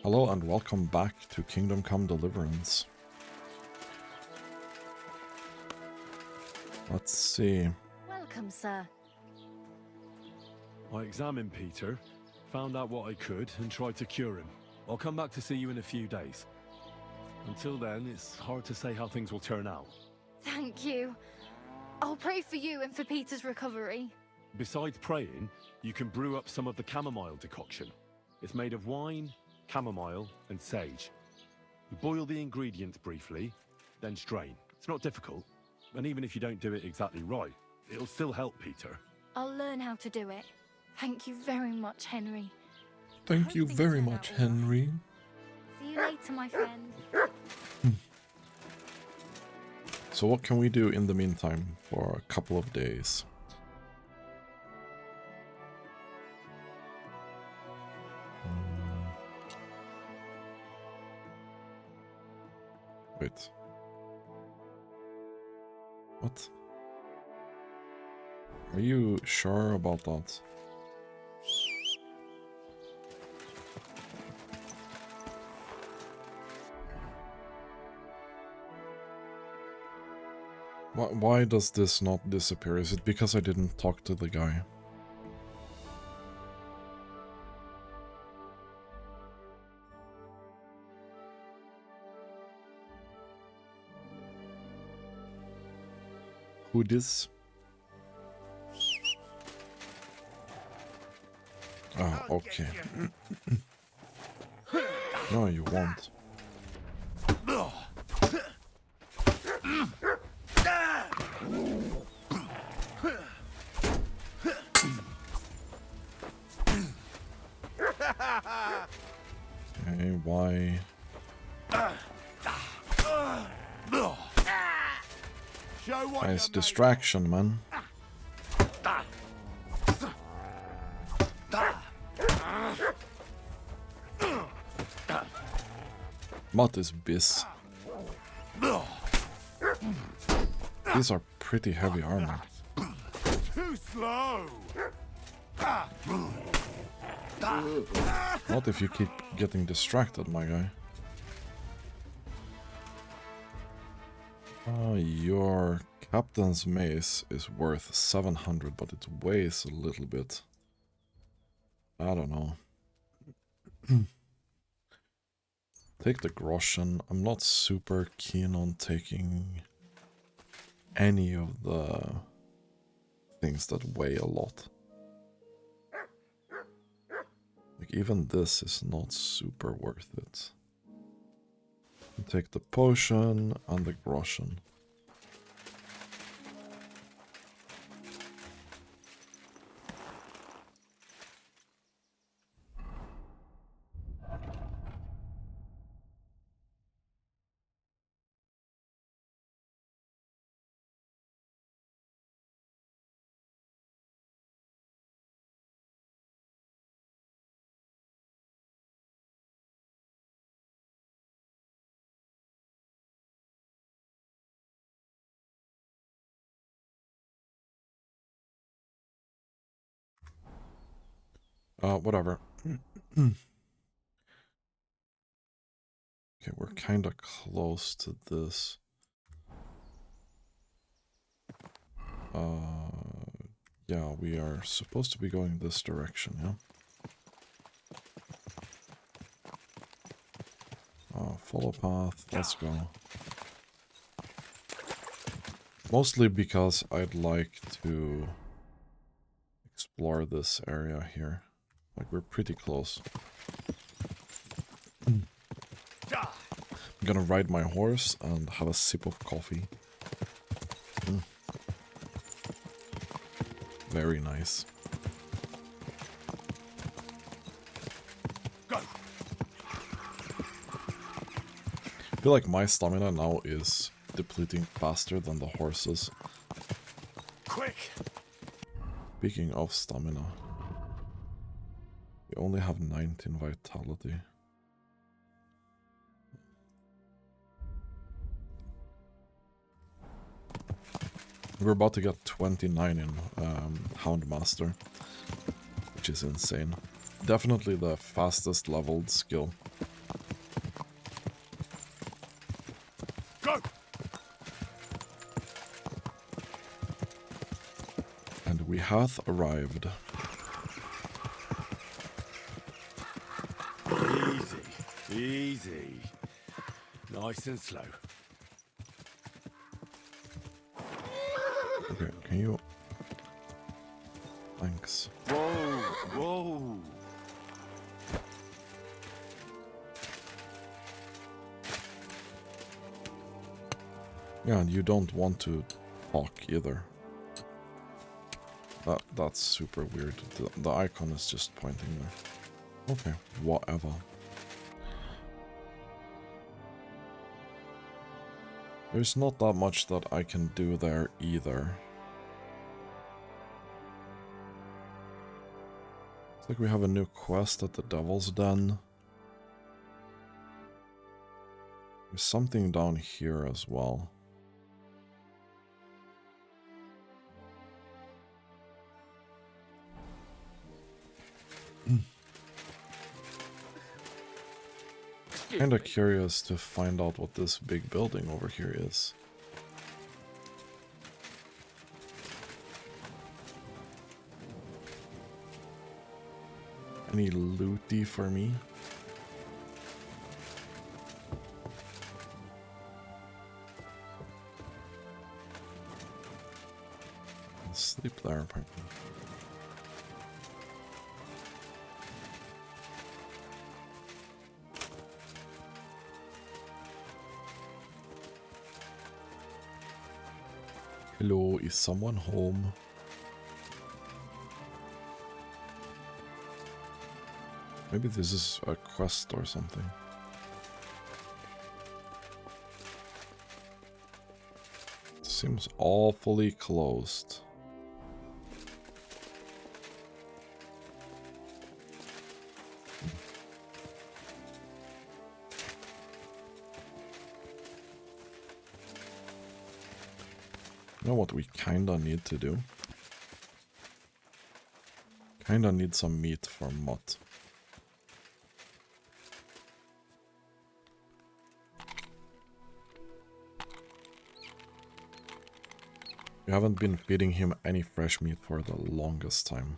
Hello and welcome back to Kingdom Come Deliverance. Let's see. Welcome, sir. I examined Peter, found out what I could, and tried to cure him. I'll come back to see you in a few days. Until then, it's hard to say how things will turn out. Thank you. I'll pray for you and for Peter's recovery. Besides praying, you can brew up some of the chamomile decoction. It's made of wine, chamomile, and sage. You boil the ingredients briefly, then strain. It's not difficult, and even if you don't do it exactly right, it'll still help Peter. I'll learn how to do it. Thank you very much, Henry. Thank you very much, Henry. See you later, my friend. So what can we do in the meantime for a couple of days? Wait. What? Are you sure about that? Why does this not disappear? Is it because I didn't talk to the guy? Who this? Ah, okay. No, you won't. Okay, why? Nice distraction, man. What is this? These are pretty heavy armor. Too slow. What if you keep getting distracted, my guy? Your captain's mace is worth 700, but it weighs a little bit. I don't know. Take the groschen. I'm not super keen on taking any of the things that weigh a lot. Like even this is not super worth it. Take the potion and the groschen. Whatever. Okay, we're kind of close to this. Yeah, we are supposed to be going this direction, yeah? Follow path, let's go. Mostly because I'd like to explore this area here. Like, we're pretty close. I'm gonna ride my horse and have a sip of coffee. Very nice. Go. I feel like my stamina now is depleting faster than the horses. Quick. Speaking of stamina, we only have 19 vitality. We're about to get 29 in Houndmaster, which is insane. Definitely the fastest leveled skill. hath arrived. Easy, easy. Nice and slow. Okay, can you... Thanks. Whoa, whoa. Yeah, and you don't want to talk either. That's super weird. The icon is just pointing there. Okay, whatever. There's not that much that I can do there either. It's like we have a new quest at the Devil's Den. There's something down here as well. Kinda curious to find out what this big building over here is. Any looty for me? I'll sleep there apparently. Hello, is someone home? Maybe this is a quest or something. It seems awfully closed. You know what we kinda need to do? Kinda need some meat for Mutt. We haven't been feeding him any fresh meat for the longest time.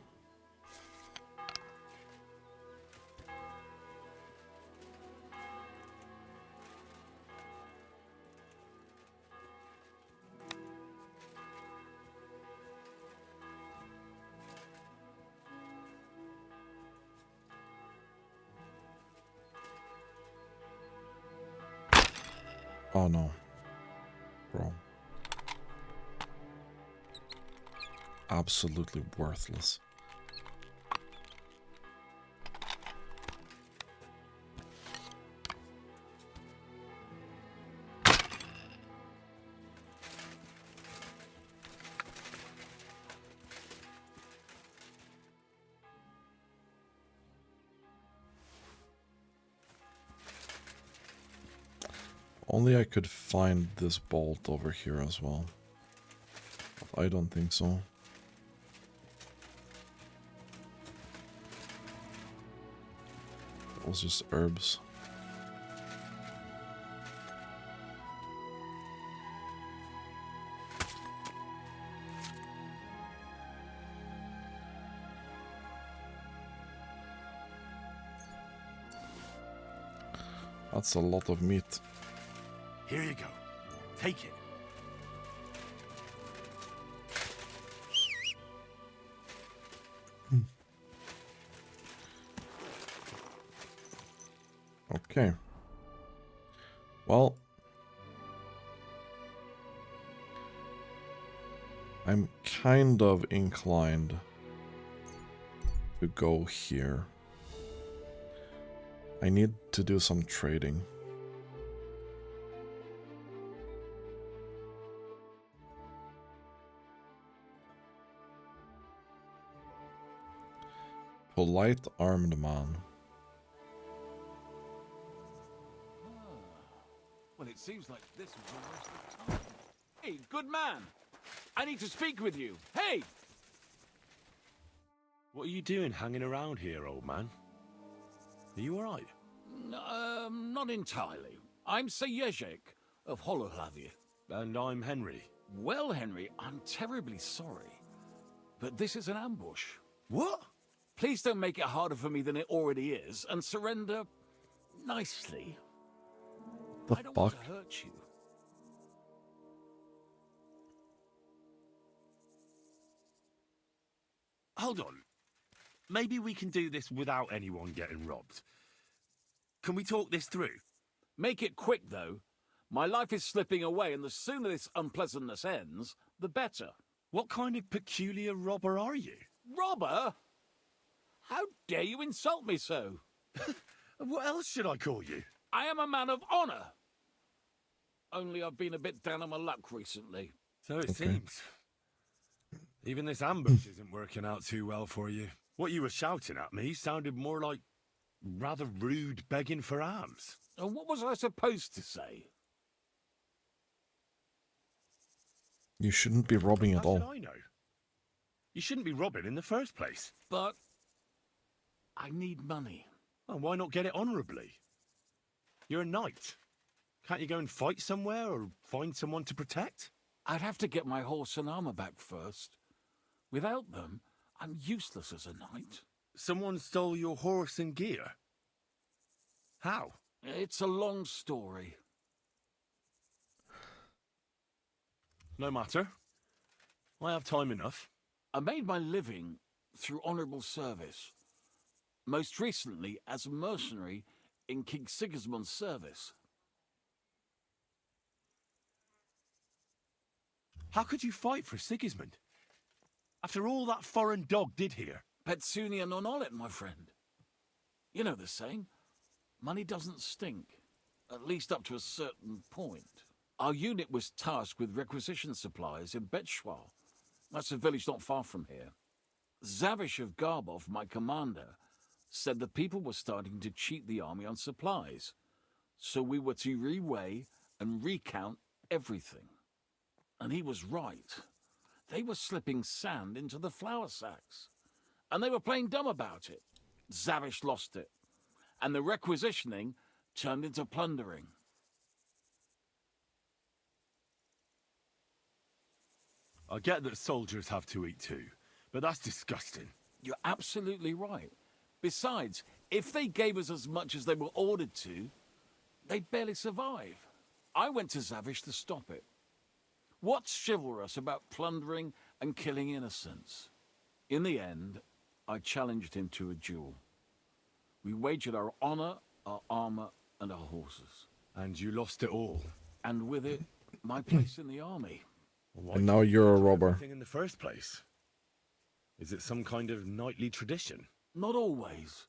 Oh no. Bro. Absolutely worthless. Only I could find this bolt over here as well. But I don't think so. It was just herbs. That's a lot of meat. Here you go. Take it. Okay. Well, I'm kind of inclined to go here. I need to do some trading. Polite armed man. Well, it seems like this was almost the time. Hey, good man! I need to speak with you. Hey! What are you doing hanging around here, old man? Are you alright? Not entirely. I'm Sir Jezhek of Holohlavy. And I'm Henry. Well, Henry, I'm terribly sorry. But this is an ambush. What? Please don't make it harder for me than it already is, and surrender nicely. The I don't fuck? want to hurt you. Hold on. Maybe we can do this without anyone getting robbed. Can we talk this through? Make it quick, though. My life is slipping away, and the sooner this unpleasantness ends, the better. What kind of peculiar robber are you? Robber? How dare you insult me so? What else should I call you? I am a man of honor. Only I've been a bit down on my luck recently. So it Okay. seems. Even this ambush isn't working out too well for you. What you were shouting at me sounded more like rather rude begging for alms. And what was I supposed to say? You shouldn't be robbing How at should all. I know? You shouldn't be robbing in the first place. But I need money. Well, why not get it honourably? You're a knight. Can't you go and fight somewhere or find someone to protect? I'd have to get my horse and armor back first. Without them, I'm useless as a knight. Someone stole your horse and gear. How? It's a long story. No matter. I have time enough. I made my living through honourable service. Most recently as a mercenary in King Sigismund's service. How could you fight for Sigismund? After all that foreign dog did here? Petsunia non olet, my friend. You know the saying, money doesn't stink, at least up to a certain point. Our unit was tasked with requisition supplies in Betshwar. That's a village not far from here. Zavish of Garbov, my commander, said the people were starting to cheat the army on supplies, so we were to reweigh and recount everything. And he was right. They were slipping sand into the flour sacks, and they were playing dumb about it. Zavish lost it, and the requisitioning turned into plundering. I get that soldiers have to eat too, but that's disgusting. You're absolutely right. Besides, if they gave us as much as they were ordered to, they'd barely survive. I went to Zavish to stop it. What's chivalrous about plundering and killing innocents? In the end, I challenged him to a duel. We wagered our honor, our armor, and our horses. And you lost it all. And with it, my place in the army. Why And now you're a did you do robber. everything in the first place? Is it some kind of knightly tradition? Not always.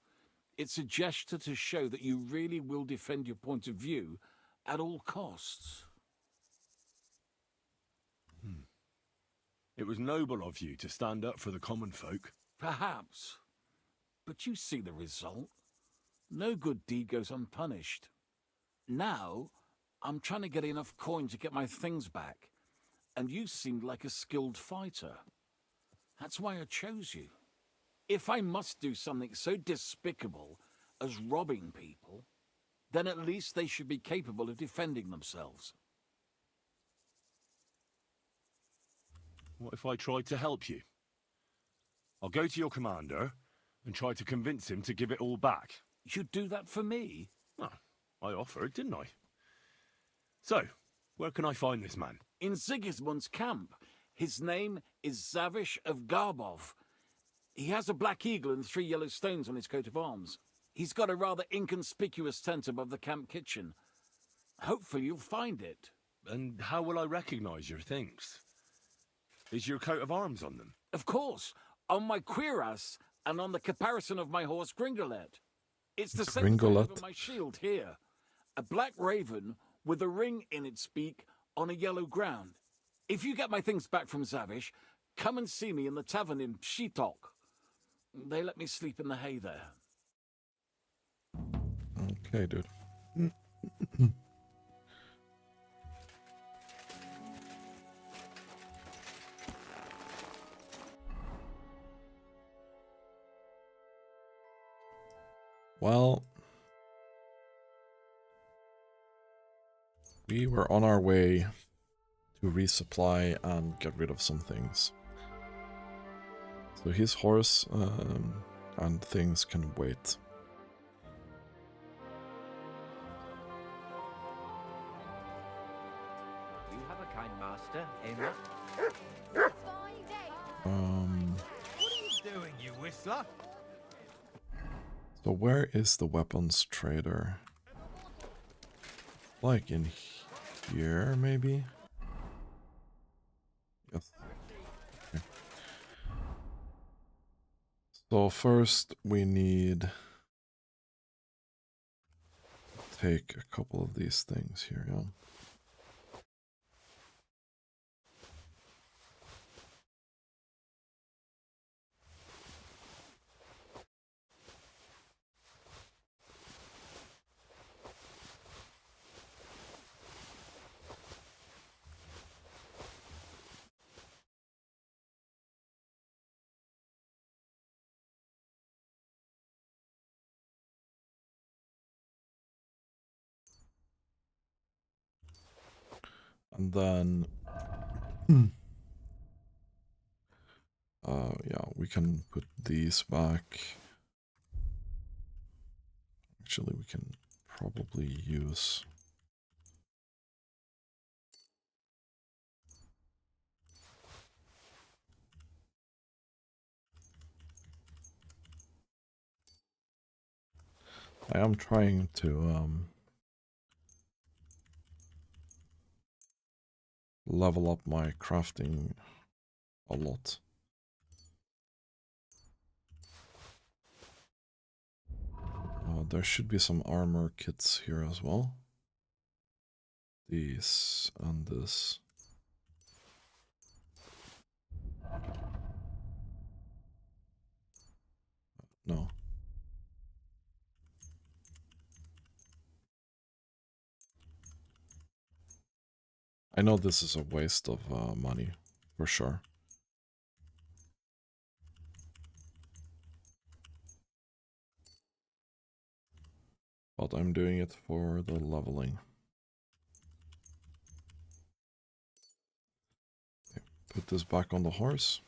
It's a gesture to show that you really will defend your point of view at all costs. It was noble of you to stand up for the common folk. Perhaps. But you see the result. No good deed goes unpunished. Now, I'm trying to get enough coin to get my things back, and you seemed like a skilled fighter. That's why I chose you. If I must do something so despicable as robbing people, then at least they should be capable of defending themselves. What if I tried to help you? I'll go to your commander and try to convince him to give it all back. You'd do that for me? Oh, I offered, didn't I? So, where can I find this man? In Sigismund's camp. His name is Zavish of Garbov. He has a black eagle and 3 yellow stones on his coat of arms. He's got a rather inconspicuous tent above the camp kitchen. Hopefully you'll find it. And how will I recognize your things? Is your coat of arms on them? Of course, on my cuirass and on the caparison of my horse Gringolet. It's the same Gringolet? over my shield here. A black raven with a ring in its beak on a yellow ground. If you get my things back from Zavish, come and see me in the tavern in Pshitok. They let me sleep in the hay there. Okay, dude. Well, we were on our way to resupply and get rid of some things. So his horse and things can wait. You have a kind master, Emma. Fine day. What are you doing, you whistler? So where is the weapons trader? Like in here, maybe? Yes. Okay. So first we need to take a couple of these things here, yeah. And then yeah, we can put these back. Actually, we can probably use I am trying to level up my crafting a lot. There should be some armor kits here as well. These and this. No. I know this is a waste of money, for sure. But I'm doing it for the leveling. Okay, put this back on the horse.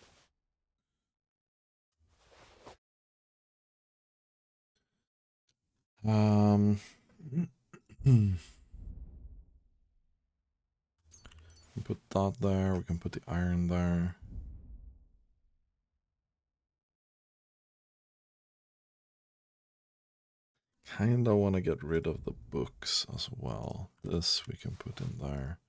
We put that there, we can put the iron there. Kinda want to get rid of the books as well. This we can put in there.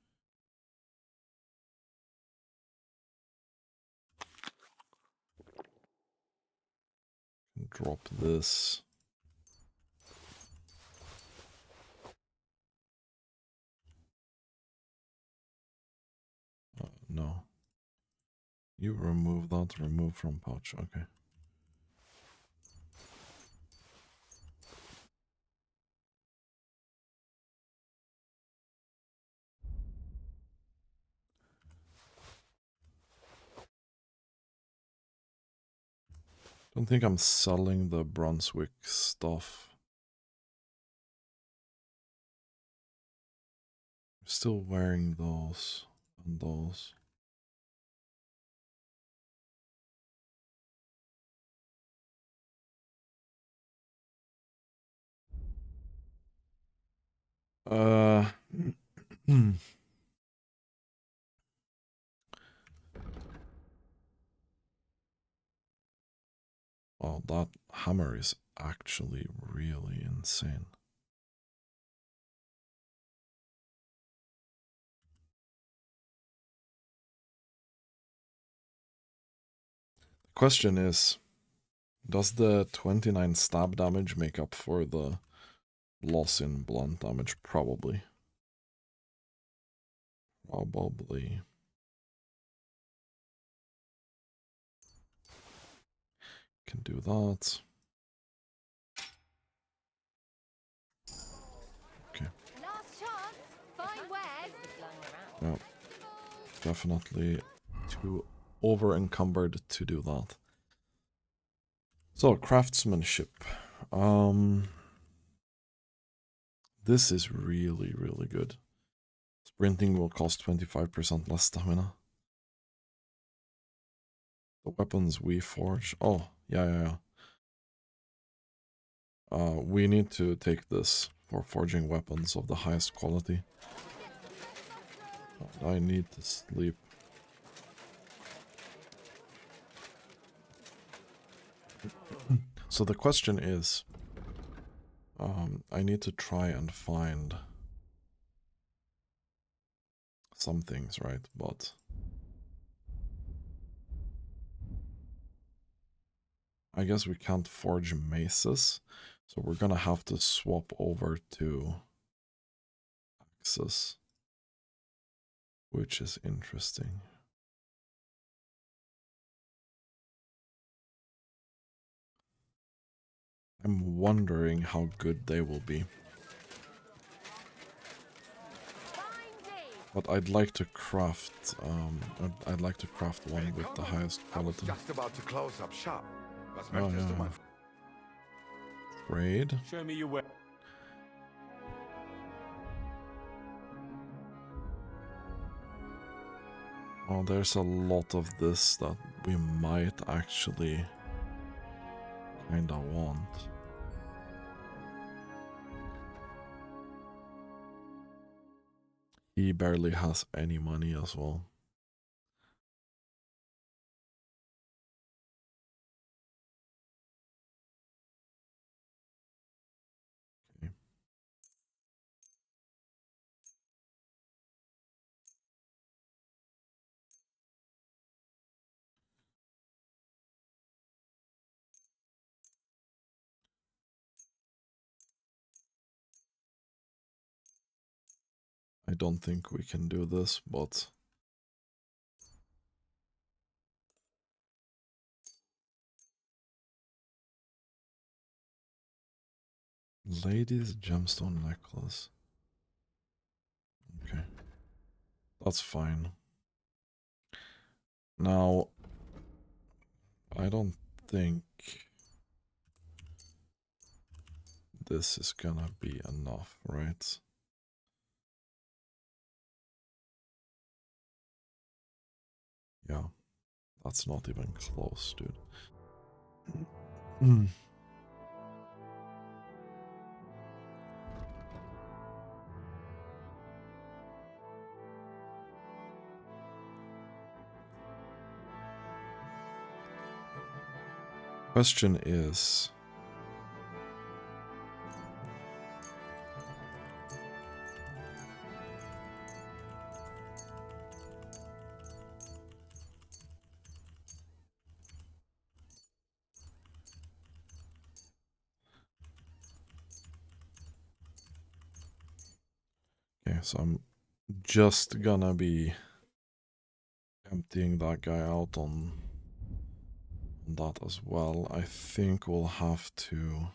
Drop this. No. You remove that, remove from pouch, okay. Don't think I'm selling the Brunswick stuff. I'm still wearing those and those. Oh, that hammer is actually really insane. The question is, does the 29 stab damage make up for the loss in blunt damage? Probably. Probably. Can do that. Okay. Last chance. Fine wares. Yeah. Definitely too over-encumbered to do that. So, craftsmanship. This is really, really good. Sprinting will cost 25% less stamina. The weapons we forge. Oh, yeah. We need to take this for forging weapons of the highest quality. I need to sleep. So the question is, I need to try and find some things, right? But I guess we can't forge maces, so we're gonna have to swap over to axes, which is interesting. I'm wondering how good they will be. But I'd like to craft, I'd like to craft one with the highest quality. I was just about to close up shop. Was Oh, möchtest du, yeah. mein Trade. Show me your way. Oh, there's a lot of this that we might actually kinda want. He barely has any money as well. Okay. I don't think we can do this, but Lady's gemstone necklace. Okay. That's fine. Now, I don't think this is gonna be enough, right? Yeah, that's not even close, dude. Question is, okay, so I'm just gonna be emptying that guy out on that as well. I think we'll have to...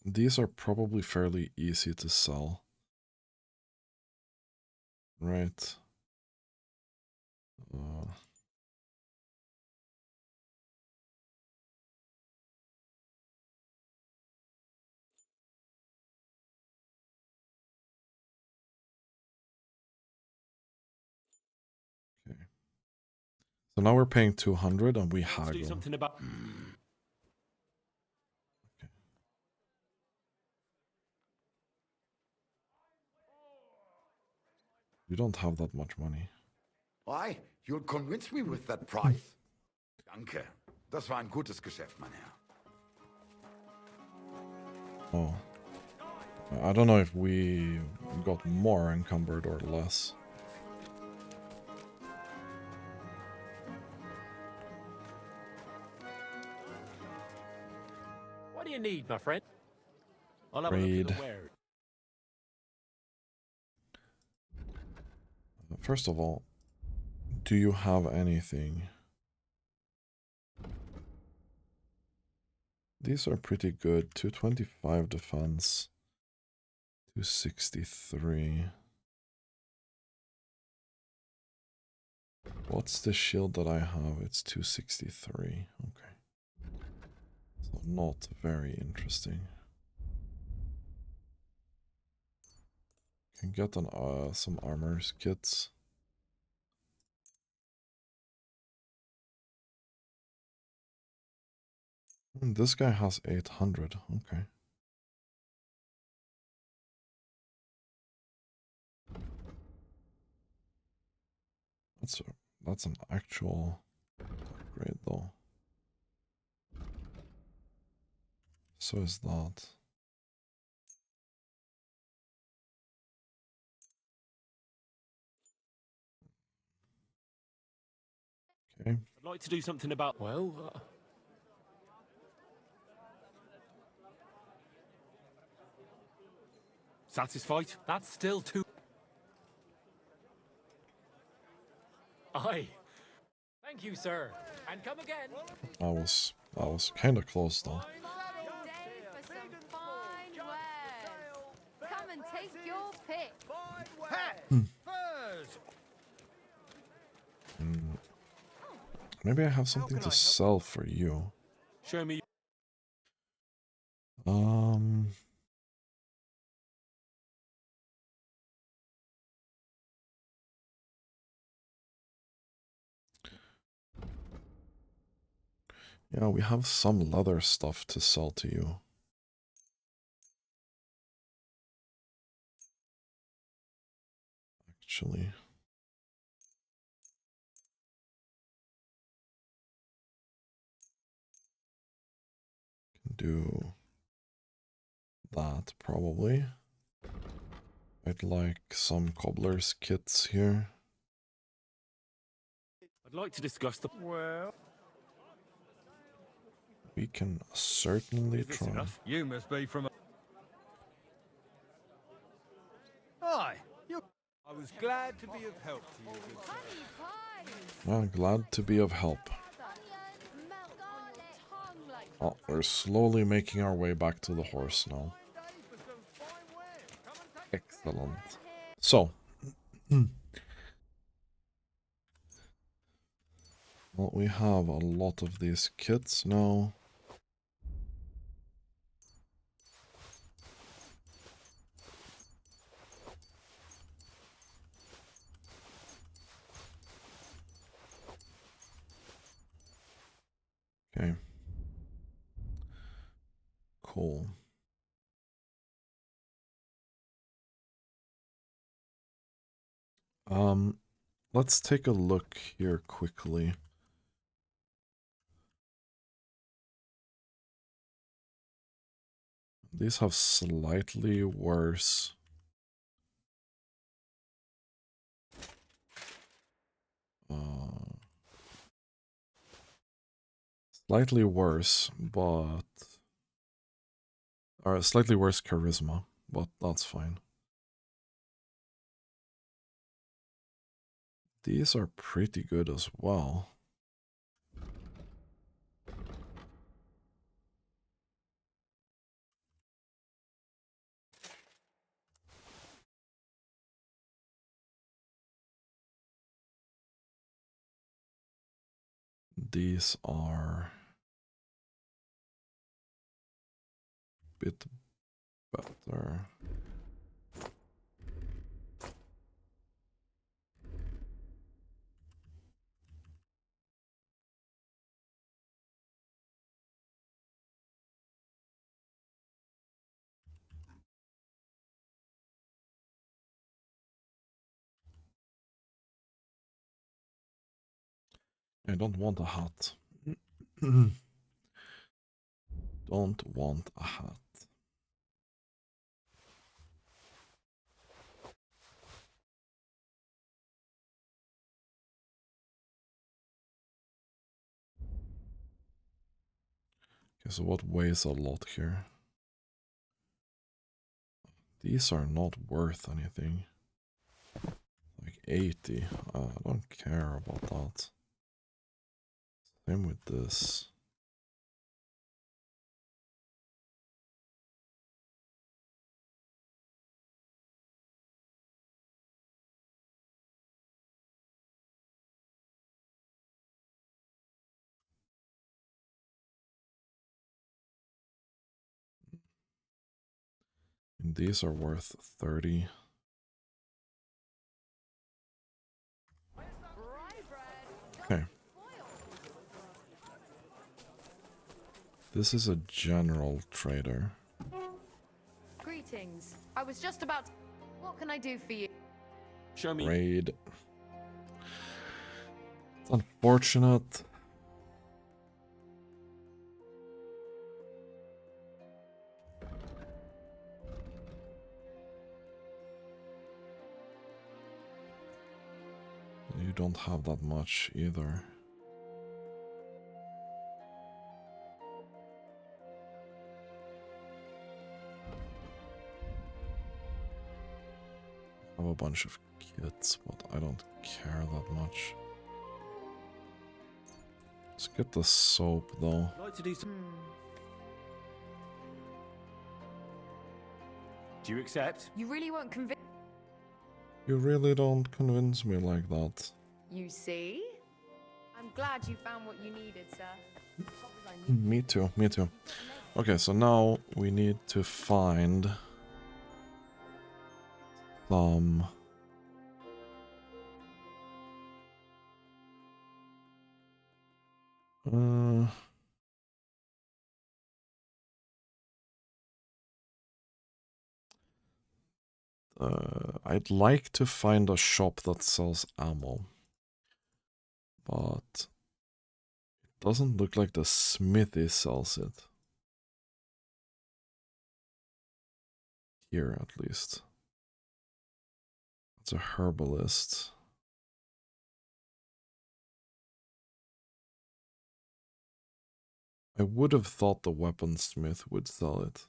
These are probably fairly easy to sell. Right? Okay. So now we're paying 200 and we Let's do haggle. something about. Okay. You don't have that much money. Why? You'll convince me with that price. Danke. Das war ein gutes Geschäft, mein Herr. Oh. I don't know if we got more encumbered or less. What do you need, my friend? I'll have a look at Trade. the wares. First of all, do you have anything? These are pretty good. 225 defense. 263. What's the shield that I have? It's 263. Okay. So not very interesting. Can get some armors kits. This guy has 800. Okay. That's an actual upgrade though. So is that. Okay. I'd like to do something about... Well... Satisfied? That's still too... Aye. Thank you, sir. And come again. I was kind of close though. Fine day for some fine wares. Come and take your pick. Maybe I have something to sell for you. Show me... Yeah, we have some leather stuff to sell to you. Actually. Can do that probably. I'd like some cobbler's kits here. I'd like to discuss the... Well... We can certainly try. Enough? You must be from... Hi. I was glad to be of help to you, good sir. Honey pie. Well, glad to be of help. Onions, melt garlic, tongue like Oh, we're slowly making our way back to the horse now. Excellent. So, well, we have a lot of these kits now. Okay. Cool. Let's take a look here quickly. These have slightly worse. Slightly worse, but... Or slightly worse charisma, but that's fine. These are pretty good as well. These are a bit better. I don't want a hat. Don't want a hat. Okay, so what weighs a lot here? These are not worth anything. Like 80. I don't care about that. Same with this. These are worth 30. Okay. This is a general trader. Greetings. I was just about to... What can I do for you? Show me. Raid. It's unfortunate. You don't have that much either. I have a bunch of kits, but I don't care that much. Let's get the soap though. I'd like to do some. Do you accept? You really won't convince... You really don't convince me like that. You see? I'm glad you found what you needed, sir. What was I needing? Me too, me too. Okay, so now we need to find some I'd like to find a shop that sells ammo, but it doesn't look like the smithy sells it. Here, at least. It's a herbalist. I would have thought the weaponsmith would sell it.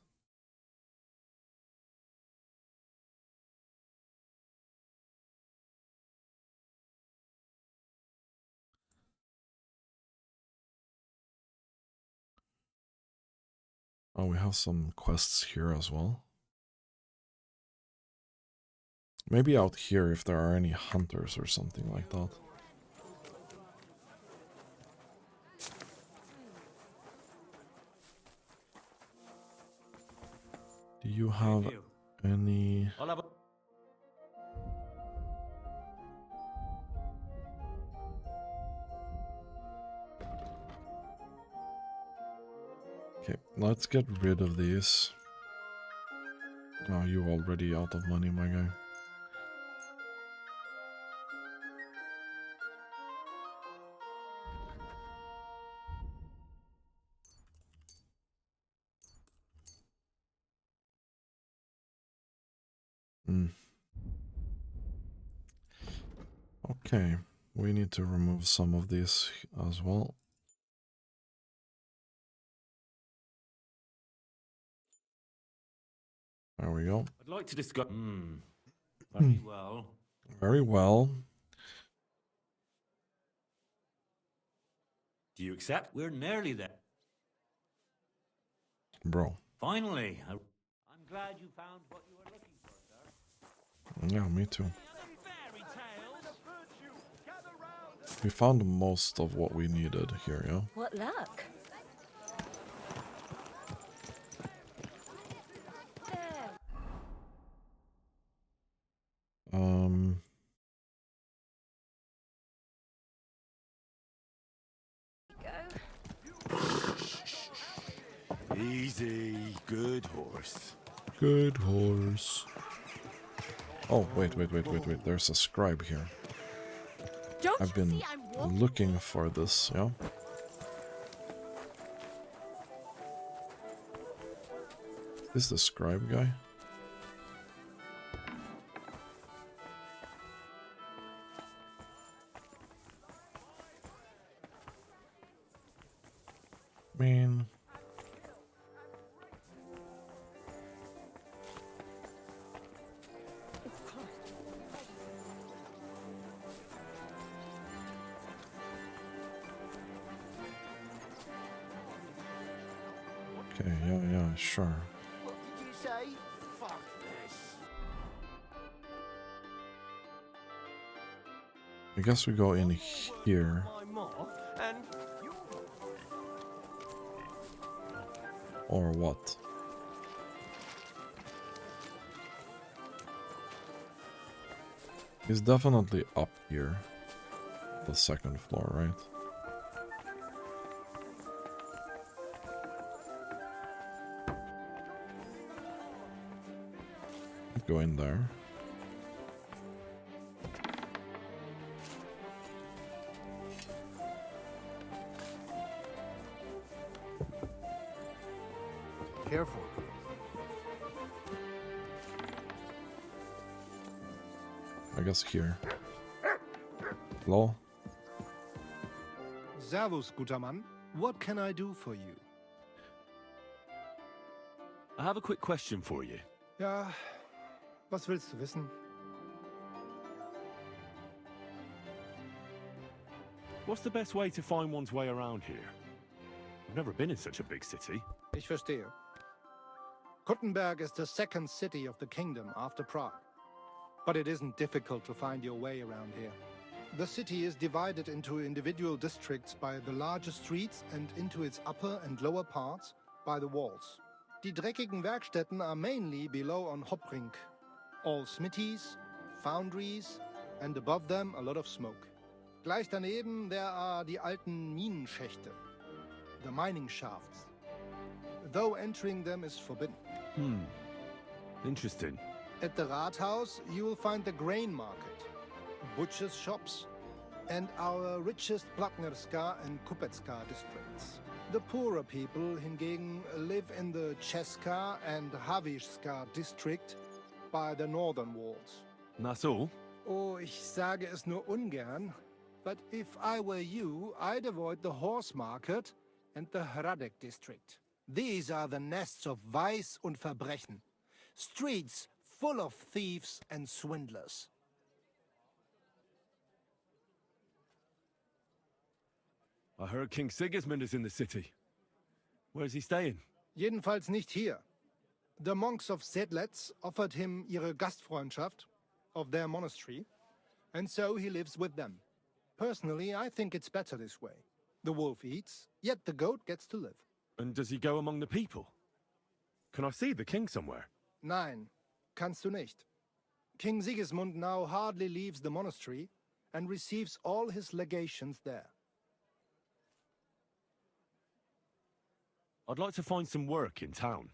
Oh, we have some quests here as well. Maybe out here if there are any hunters or something like that. Do you have any... I'll have a... Okay, let's get rid of these. Oh, you're already out of money, my guy. Okay, we need to remove some of these as well. There we go. I'd like to discuss... Very well. Very well. Do you accept? We're nearly there. Bro. Finally. I'm glad you found what you were looking for, sir. Yeah, me too. We found most of what we needed here, yeah? What luck? Easy. Good horse. Good horse. Oh, wait. There's a scribe here. Don't I've been looking for this, yeah? Is this the scribe guy? I mean... Okay, yeah, sure. What did you say? Fuck this. I guess we go in here. My mark, and you... Or what? He's definitely up here. The second floor, right? Go in there. Careful. I guess here. Hello? Servus, guter Mann. What can I do for you? I have a quick question for you. Ja, was willst du wissen? What's the best way to find one's way around here? I've never been in such a big city. Ich verstehe. Kuttenberg is the second city of the kingdom after Prague. But it isn't difficult to find your way around here. The city is divided into individual districts by the larger streets and into its upper and lower parts by the walls. Die dreckigen Werkstätten are mainly below on Hopbrink. All smithies, foundries, and above them a lot of smoke. Gleich daneben there are die alten Minenschächte, the mining shafts. Though entering them is forbidden. Interesting. At the Rathaus, you will find the grain market, butchers' shops, and our richest Platnerska and Kupecka districts. The poorer people, hingegen, live in the Česká and Havířská district by the northern walls. And that's all? Oh, ich sage es nur ungern, but if I were you, I'd avoid the horse market and the Hradec district. These are the nests of vice und Verbrechen. Streets full of thieves and swindlers. I heard King Sigismund is in the city. Where's he staying? Jedenfalls nicht hier. The monks of Sedlec offered him ihre Gastfreundschaft of their monastery, and so he lives with them. Personally, I think it's better this way. The wolf eats, yet the goat gets to live. And does he go among the people? Can I see the king somewhere? Nein, kannst du nicht. King Sigismund now hardly leaves the monastery and receives all his legations there. I'd like to find some work in town.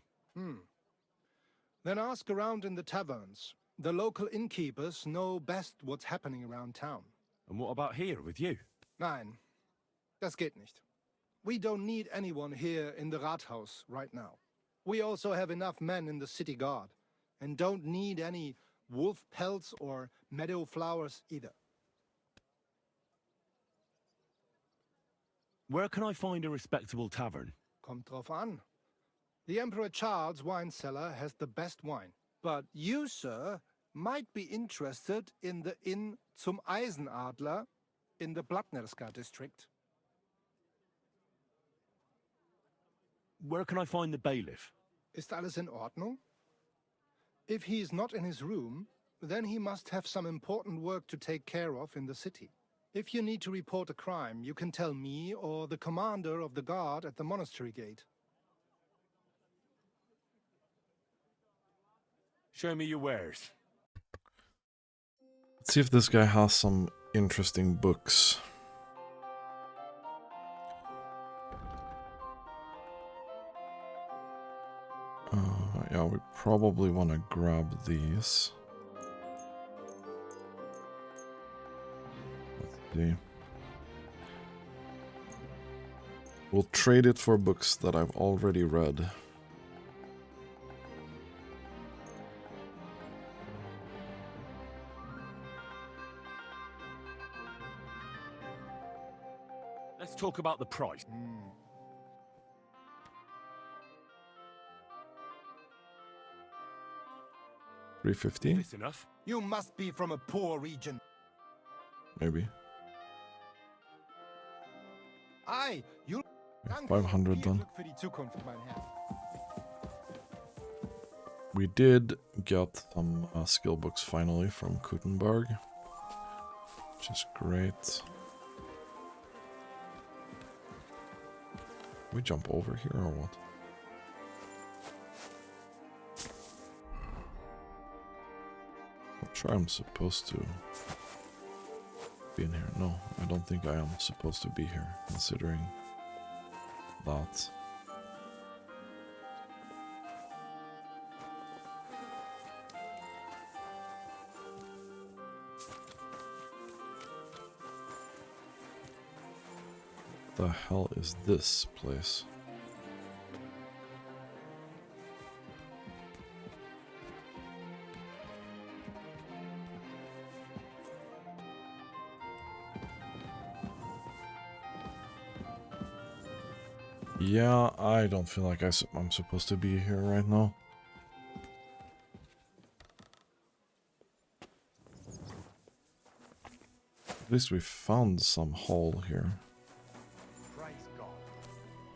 Then ask around in the taverns. The local innkeepers know best what's happening around town. And what about here with you? Nein, das geht nicht. We don't need anyone here in the Rathaus right now. We also have enough men in the city guard, and don't need any wolf pelts or meadow flowers either. Where can I find a respectable tavern? Kommt drauf an. The Emperor Charles' wine cellar has the best wine. But you, sir, might be interested in the Inn zum Eisenadler in the Platnerska district. Where can I find the bailiff? Ist alles in Ordnung? If he is not in his room, then he must have some important work to take care of in the city. If you need to report a crime, you can tell me or the commander of the guard at the monastery gate. Show me your wares. Let's see if this guy has some interesting books. Yeah, we probably want to grab these. Let's see. We'll trade it for books that I've already read. Let's talk about the price. 350? This enough? You must be from a poor region. Maybe. Ei, you... Danke. 500 Viel dann. Glück für die Zukunft, mein Herr. We did get some skill books finally from Kuttenberg, which is great. We jump over here or what? Sure, I'm supposed to be in here. No, I don't think I am supposed to be here, considering that. The hell is this place? Yeah, I don't feel like I'm supposed to be here right now. At least we found some hole here.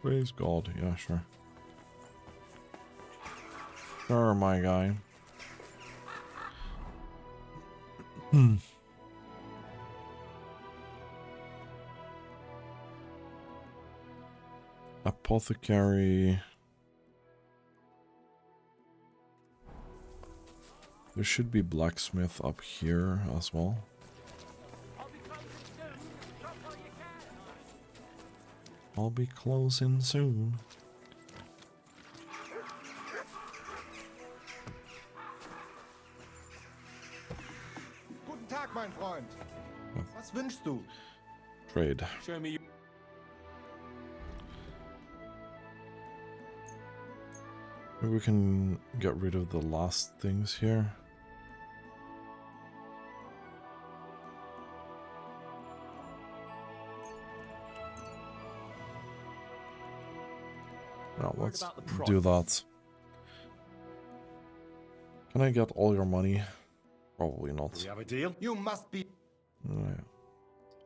Praise God, yeah, sure. Sure, my guy. Apothecary. There should be blacksmith up here as well. I'll be closing soon. Guten Tag, mein Freund. Was wünschst du? Trade. Show me. Maybe we can get rid of the last things here. Now let's do that. Can I get all your money? Probably not. Do we have a deal? You must be. Yeah.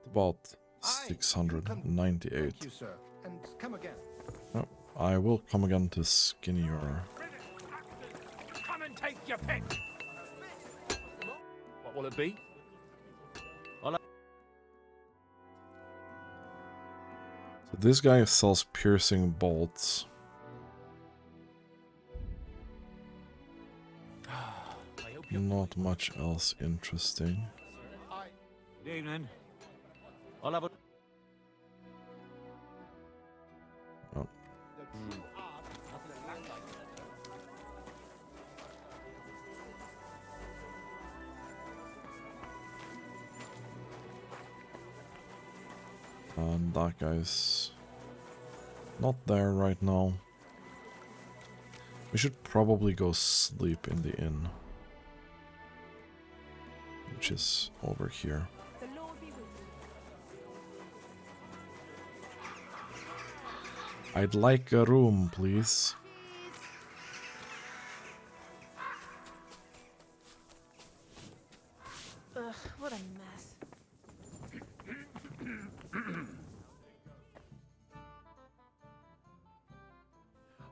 About Aye, you can- 698. Thank you, sir. And come again. No, I will come again to skinny your... Come and take your pick. What will it be? So this guy sells piercing bolts. Not much else interesting. Good evening. I'll have a... Oh. And that guy's not there right now. We should probably go sleep in the inn, which is over here. The Lord be with you. I'd like a room, please. Ugh, what a mess.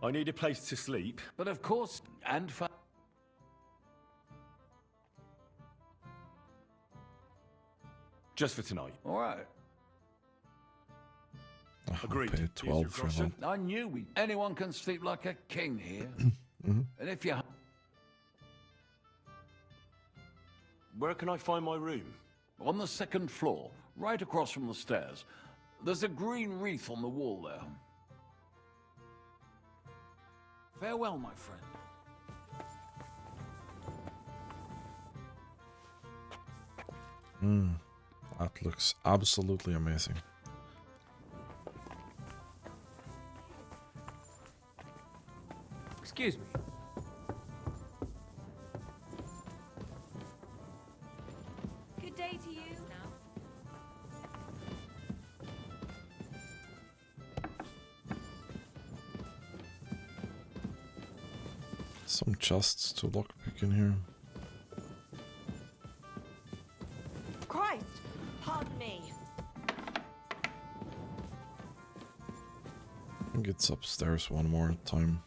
I need a place to sleep. But of course, and for... Just for tonight. All right. I'll Agreed. pay Here's 12 your for groschen. that. I knew anyone can sleep like a king here. And if you... Where can I find my room? On the second floor, right across from the stairs, there's a green wreath on the wall there. Farewell, my friend. That looks absolutely amazing. Excuse me. Good day to you. Now. Some chests to lockpick in here. Christ! Pardon me. I think it's upstairs one more time.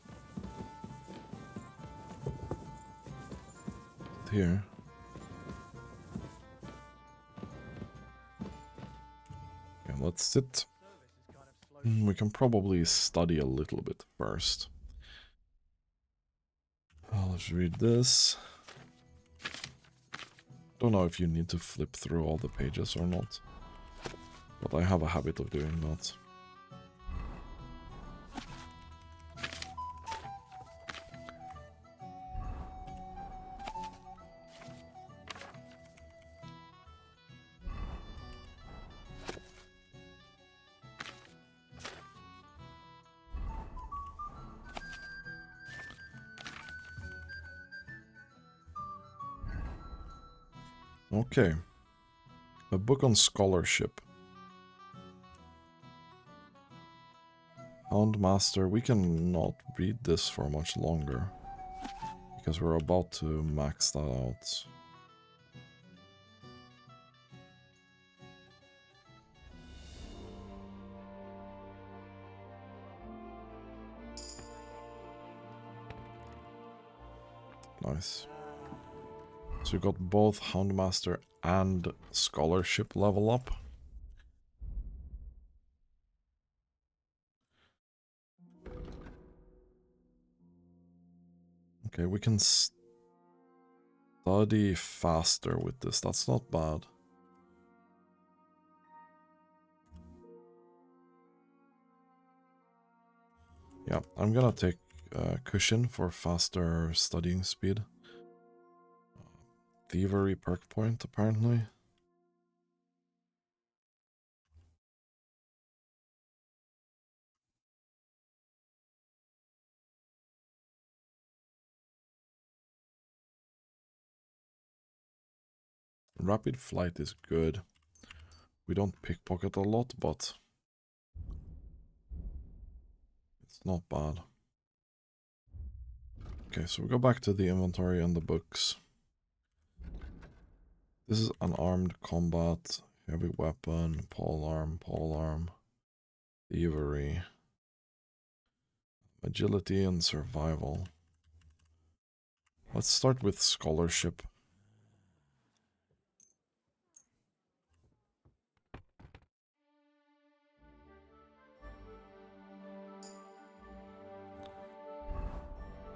Here. Okay, let's sit. We can probably study a little bit first. Let's read this. Don't know if you need to flip through all the pages or not, but I have a habit of doing that. Okay. A book on scholarship. Houndmaster, we can not read this for much longer, because we're about to max that out. Nice. So we got both Houndmaster and Scholarship level up. Okay, we can study faster with this. That's not bad. Yeah, I'm gonna take Cushion for faster studying speed. Thievery perk point, apparently. Rapid flight is good. We don't pickpocket a lot, but it's not bad. Okay, so we go back to the inventory and the books. This is unarmed combat, heavy weapon, polearm, thievery, agility, and survival. Let's start with scholarship.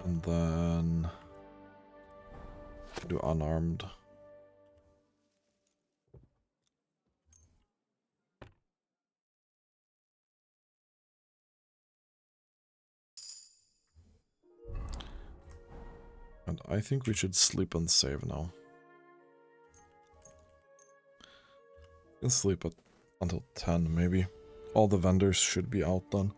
And then do unarmed. And I think we should sleep and save now. We can sleep until 10 maybe. All the vendors should be out then.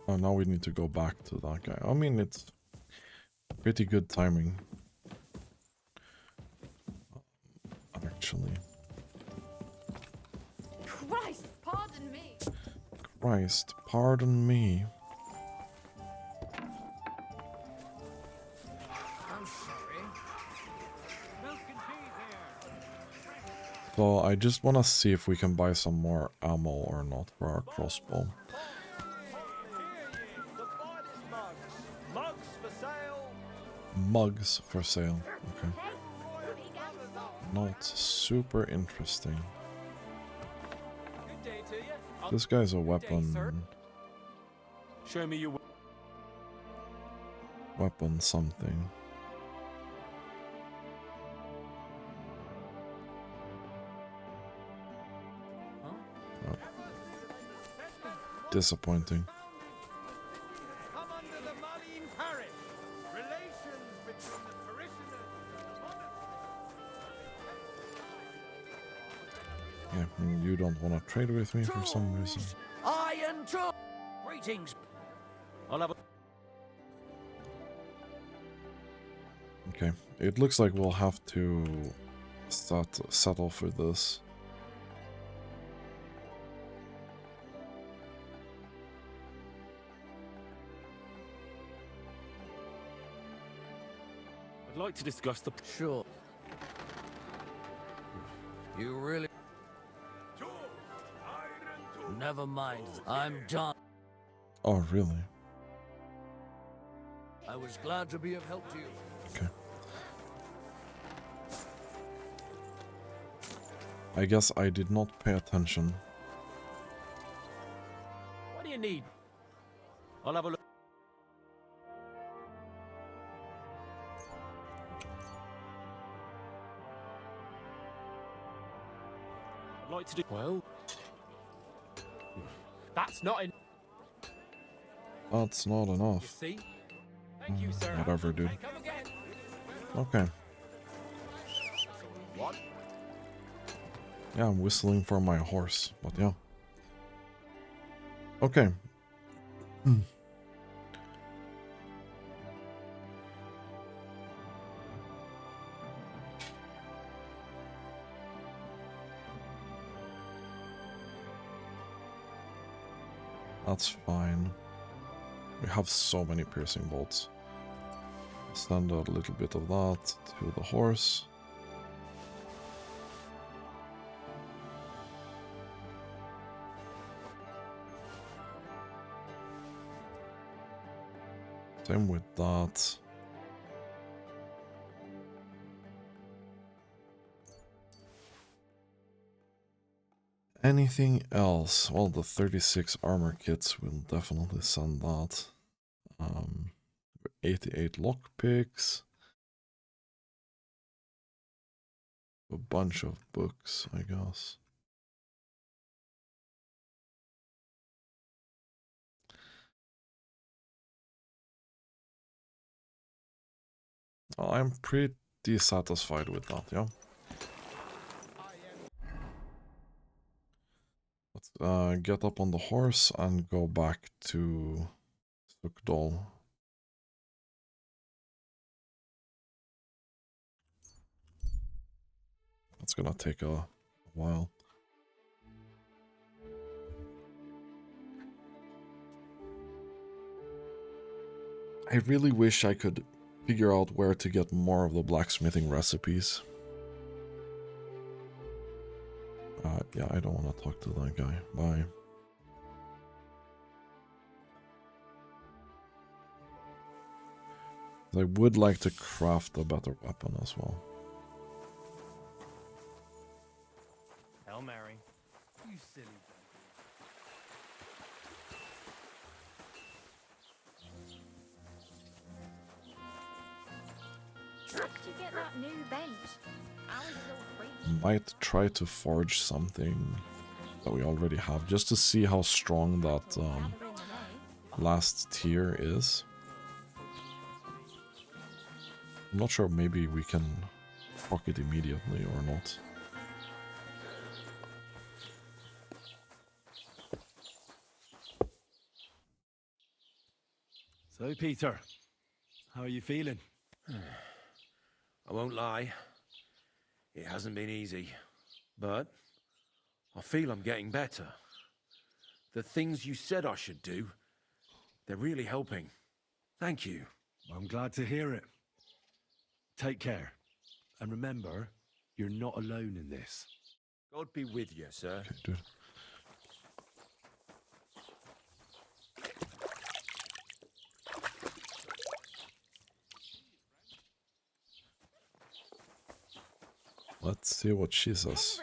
Oh, now we need to go back to that guy. I mean, it's pretty good timing. Actually. Christ, pardon me. Christ, pardon me. I'm sorry. So I just want to see if we can buy some more ammo or not for our crossbow. Mugs for sale. Okay. Not super interesting. This guy's a weapon. Show me your Weapon something. Oh. Disappointing. Yeah, you don't want to trade with me for some reason. Iron Tool! Greetings! I'll have a... Okay, it looks like we'll have to settle for this. I'd like to discuss the... Sure. You really... Never mind. I'm done. Oh, really? I was glad to be of help to you. Okay. I guess I did not pay attention. What do you need? I'll have a look. I'd like to do well. That's not in. That's not You enough. see? Thank you, sir. Whatever, dude. Come again. Okay. What? Yeah, I'm whistling for my horse, but yeah. Okay. That's fine. We have so many piercing bolts. Send out a little bit of that to the horse. Same with that. Anything else? Well, the 36 armor kits will definitely send that. 88 lockpicks. A bunch of books, I guess. Well, I'm pretty satisfied with that, yeah. Let's get up on the horse and go back to Sukdal. It's gonna take a while. I really wish I could figure out where to get more of the blacksmithing recipes. Yeah, I don't want to talk to that guy. Bye. I would like to craft a better weapon as well. Hail Mary. You silly How did you get that new bench? Ours is all crazy. Might try to forge something that we already have, just to see how strong that last tier is. I'm not sure, maybe we can proc it immediately or not. So, Peter, how are you feeling? I won't lie. It hasn't been easy. But I feel I'm getting better. The things you said I should do, they're really helping. Thank you. I'm glad to hear it. Take care. And remember, you're not alone in this. God be with you, sir. Okay, dude. Let's see what she says.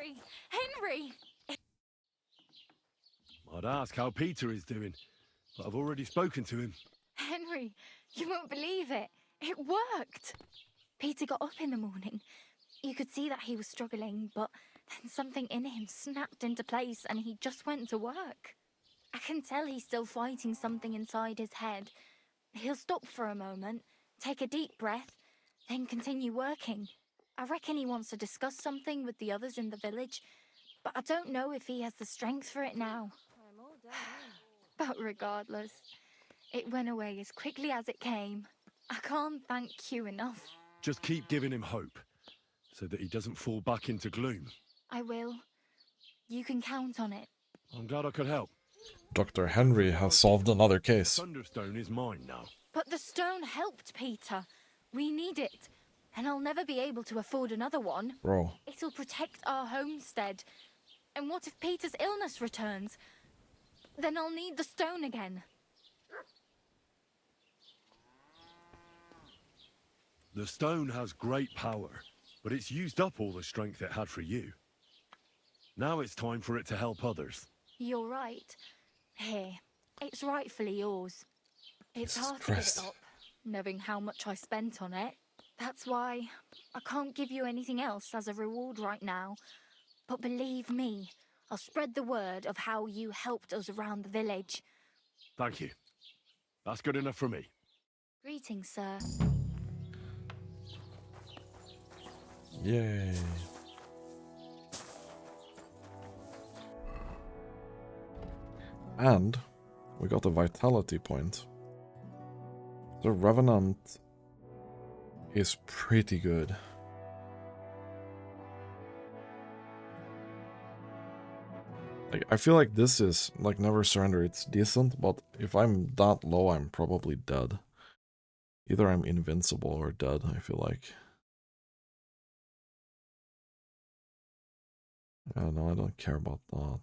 Henry! I'd ask how Peter is doing, but I've already spoken to him. Henry, you won't believe it. It worked. Peter got up in the morning. You could see that he was struggling, but then something in him snapped into place and he just went to work. I can tell he's still fighting something inside his head. He'll stop for a moment, take a deep breath, then continue working. I reckon he wants to discuss something with the others in the village, but I don't know if he has the strength for it now. But regardless, it went away as quickly as it came. I can't thank you enough. Just keep giving him hope, so that he doesn't fall back into gloom. I will. You can count on it. I'm glad I could help. Dr. Henry has solved another case. Thunderstone is mine now. But the stone helped, Peter. We need it. And I'll never be able to afford another one. Bro. It'll protect our homestead. And what if Peter's illness returns? Then I'll need the stone again. The stone has great power, but it's used up all the strength it had for you. Now it's time for it to help others. You're right. Here, it's rightfully yours. It's Jesus hard to give it Christ. up, knowing how much I spent on it. That's why I can't give you anything else as a reward right now. But believe me, I'll spread the word of how you helped us around the village. Thank you. That's good enough for me. Greetings, sir. Yay. And we got a vitality point. The Revenant is pretty good. Like, I feel like this is, like, Never Surrender, it's decent, but if I'm that low, I'm probably dead. Either I'm invincible or dead, I feel like. Yeah, no, I don't care about that.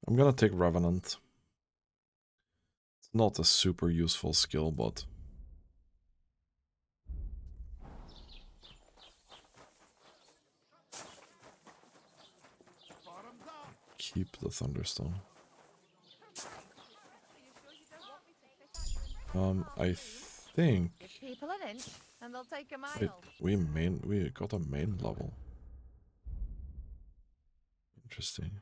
I'm gonna take Revenant. It's not a super useful skill, but... keep the Thunderstone. I think... Give people an inch, and they'll take a wait, mile. we got a main level. Interesting.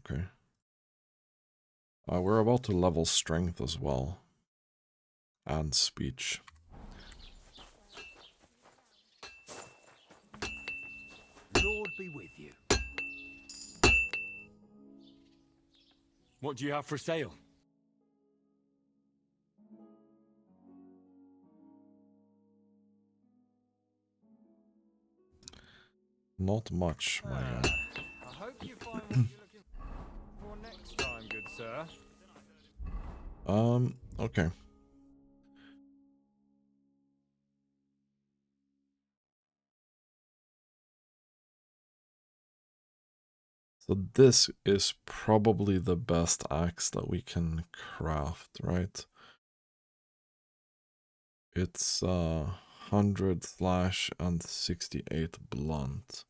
Okay. We're about to level strength as well. And speech. Lord be with you. What do you have for sale? Not much, my guy. I hope you find what you're looking for next time, good sir. Okay. So this is probably the best axe that we can craft, right? It's 100 slash and 68 blunt.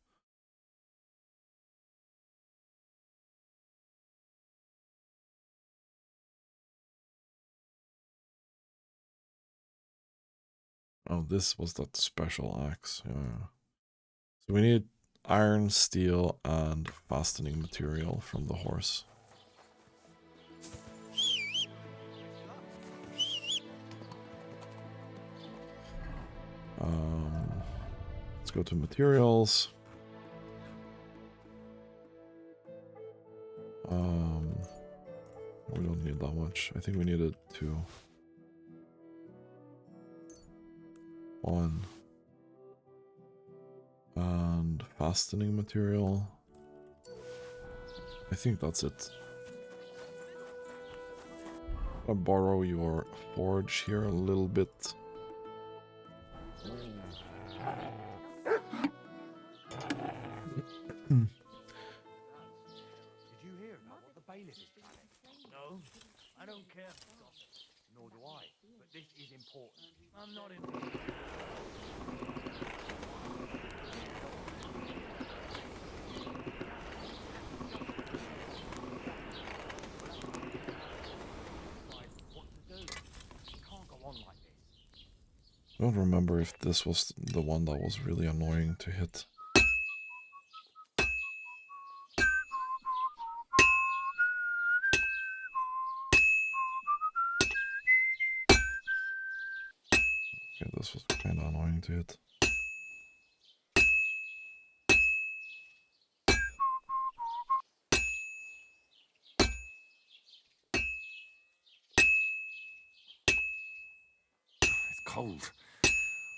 Oh, this was that special axe, yeah. So we need iron, steel, and fastening material from the horse. Let's go to materials. We don't need that much. I think we needed 2. 1. And fastening material. I think that's it. I'll borrow your forge here a little bit. Did you hear about what the bailiff is planning? No, I don't care for gossip. Nor do I. But this is important. I'm not in. I don't remember if this was the one that was really annoying to hit. Okay, this was kind of annoying to hit. It's cold.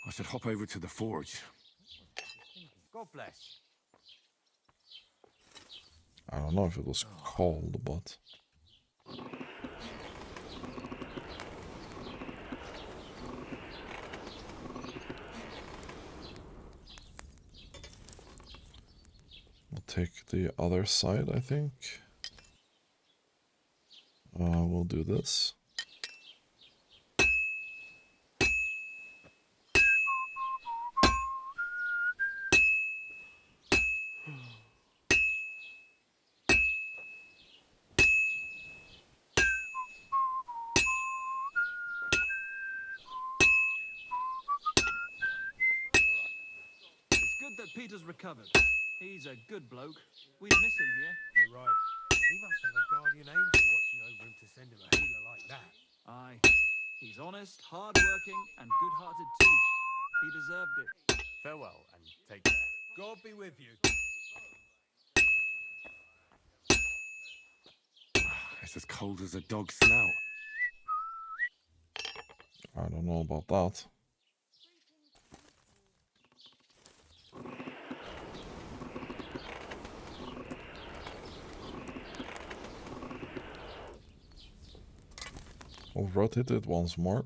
I should hop over to the forge. God bless. I don't know if it was cold, but... we'll take the other side, I think. We'll do this. good that Peter's recovered. He's a good bloke. We'd miss him here. You're right. He must have a guardian angel watching over him to send him a healer like that. Aye. He's honest, hard-working, and good-hearted too. He deserved it. Farewell, and take care. God be with you. It's as cold as a dog's snout. I don't know about that. We'll rotate it once more.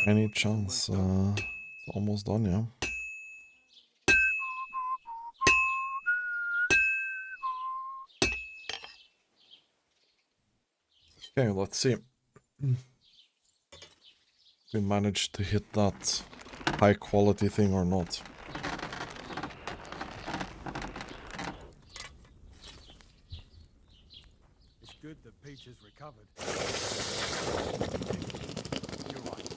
Any chance? It's almost done, yeah. Okay, let's see. We managed to hit that high quality thing or not. It's good that Peter's recovered. You're right.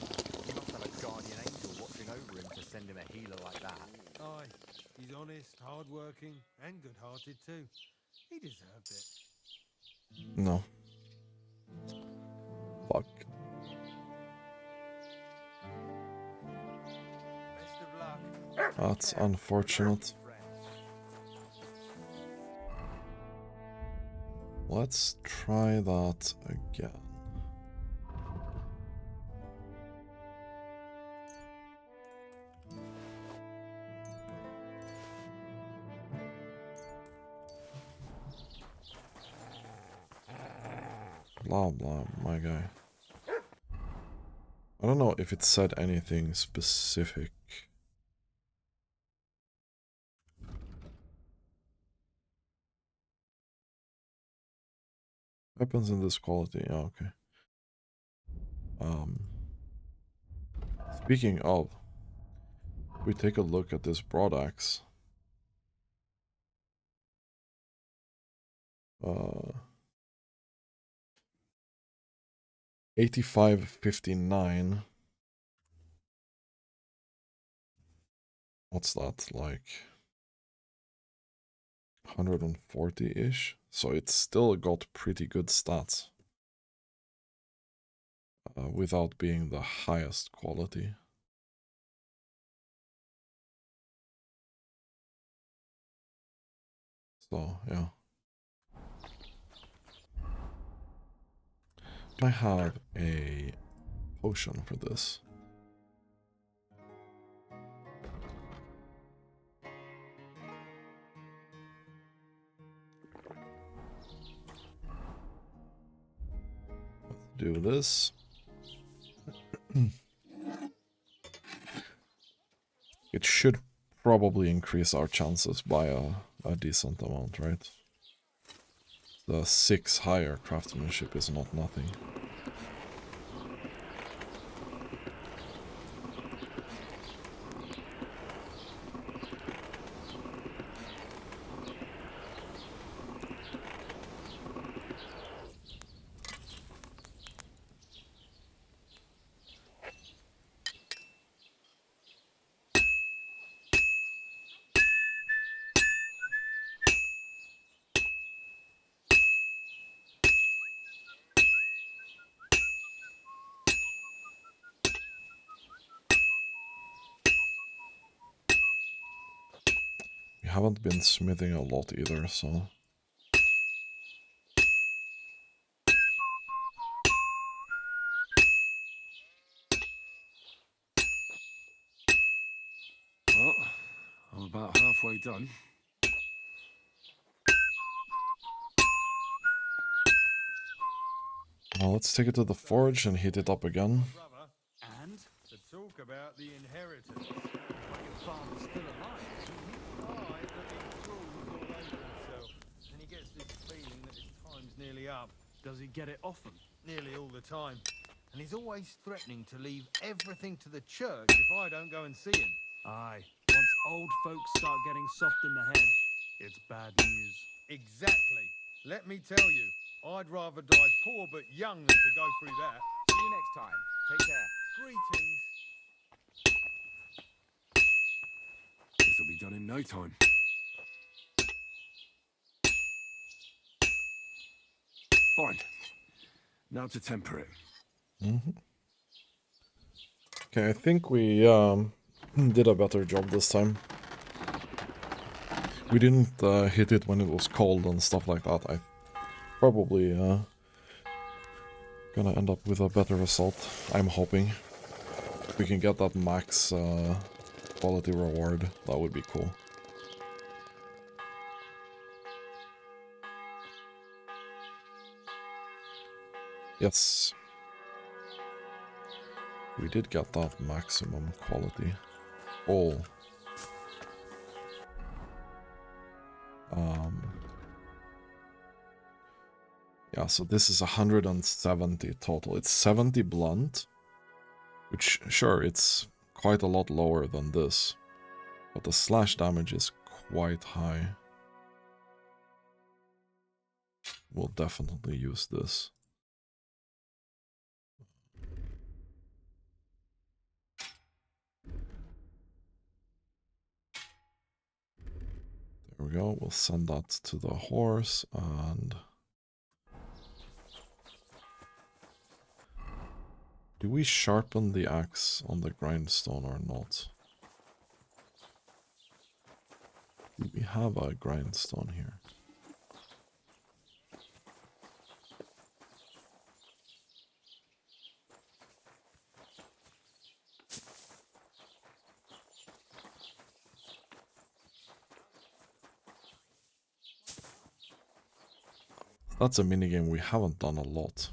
He must have a guardian angel watching over him to send him a healer like that. Aye, he's honest, hard-working, and good-hearted too. He deserved it. No. Fuck. Best of luck. That's unfortunate. Let's try that again. Blah blah, my guy. I don't know if it said anything specific. Weapons in this quality, yeah, okay. Speaking of, we take a look at this broadaxe. 8559. What's that, like 140-ish? So it's still got pretty good stats. Without being the highest quality. So, yeah. I have a potion for this. Let's do this. It should probably increase our chances by a decent amount, right? The 6 higher craftsmanship is not nothing. We haven't been smithing a lot either, so... Well, I'm about halfway done. Well, let's take it to the forge and heat it up again. And? To talk about the inheritance. Your father's still alive, isn't he? Aye, but he crawls all over himself. Does he get it often? Nearly all the time. And he's always threatening to leave everything to the church if I don't go and see him. Aye. Once old folks start getting soft in the head, it's bad news. Exactly. Let me tell you, I'd rather die poor but young than to go through that. See you next time. Take care. Greetings. This'll be done in no time. Fine. Now to temper it. Okay, I think we did a better job this time. We didn't hit it when it was cold and stuff like that. I probably gonna end up with a better result. I'm hoping we can get that max quality reward. That would be cool. Yes. We did get that maximum quality. All. Yeah, so this is 170 total. It's 70 blunt, which, sure, it's quite a lot lower than this, but the slash damage is quite high. We'll definitely use this. There we go. We'll send that to the horse and... Do we sharpen the axe on the grindstone or not? Do we have a grindstone here? That's a minigame we haven't done a lot.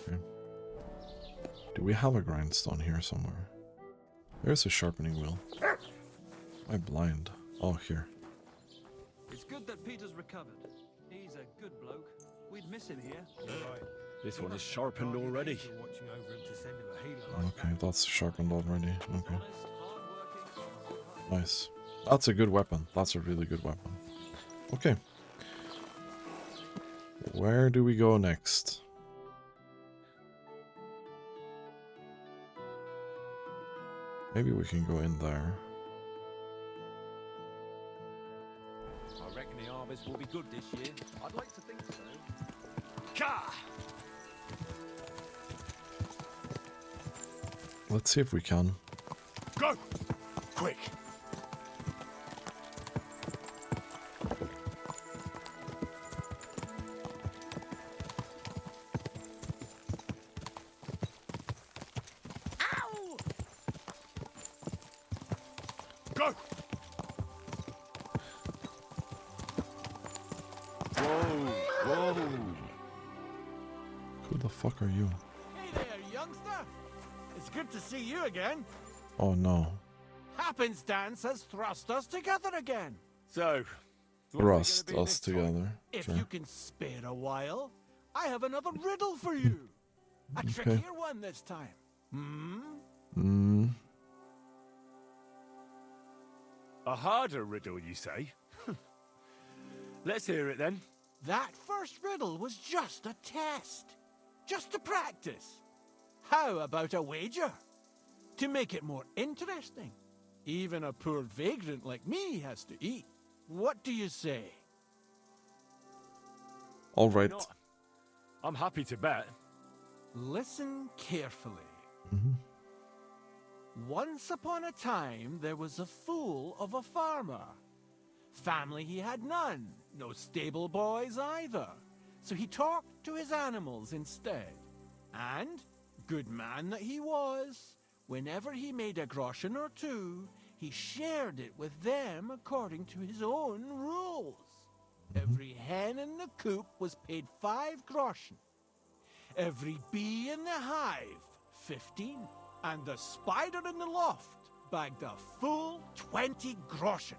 Okay. Do we have a grindstone here somewhere? There's a sharpening wheel. Am I blind? Oh, here. It's good that Peter's recovered. He's a good bloke. We'd miss him here. Right. This one is sharpened already. Watching over him to send him a healer like Okay, that's sharpened already. Okay. Honest, hard-working, Nice. That's a good weapon. That's a really good weapon. Okay. Where do we go next? Maybe we can go in there. I reckon the harvest will be good this year. I'd like to think so. Ka! Let's see if we can. Go! Quick! Ow! Go! Whoa! Whoa! Who the fuck are you? Hey there, youngster. It's good to see you again. Oh no. Happenstance has thrust us together again. So, Thrust us together. If Sure. you can spare a while, I have another riddle for you. A Okay. trickier one this time. Hmm? Hmm. a harder riddle, you say? Let's hear it then. That first riddle was just a test. Just to practice. How about a wager? To make it more interesting. Even a poor vagrant like me has to eat. What do you say? All right. Not. I'm happy to bet. Listen carefully. Mhm. Once upon a time, there was a fool of a farmer. Family he had none, no stable boys either. So he talked to his animals instead. And, good man that he was, whenever he made a groschen or two, he shared it with them according to his own rules. Every hen in the coop was paid 5 groschen. Every bee in the hive, 15. And the spider in the loft bagged a full 20 groschen.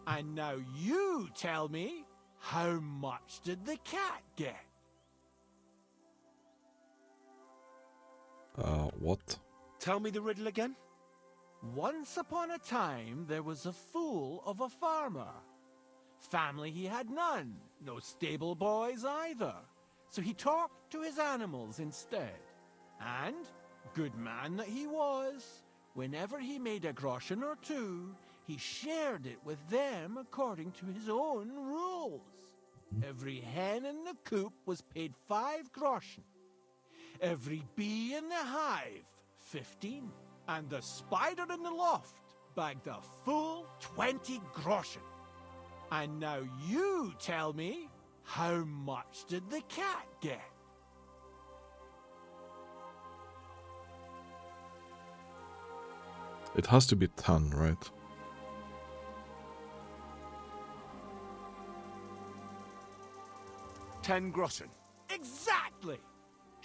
And now you tell me, how much did the cat get? What? Tell me the riddle again. Once upon a time, there was a fool of a farmer. Family he had none, no stable boys either. So he talked to his animals instead. And, good man that he was, whenever he made a groschen or two, he shared it with them according to his own rules. Every hen in the coop was paid 5 groschen. Every bee in the hive, 15. And the spider in the loft bagged a full 20 groschen. And now you tell me, how much did the cat get? It has to be 10, right? $10 groschen. Exactly!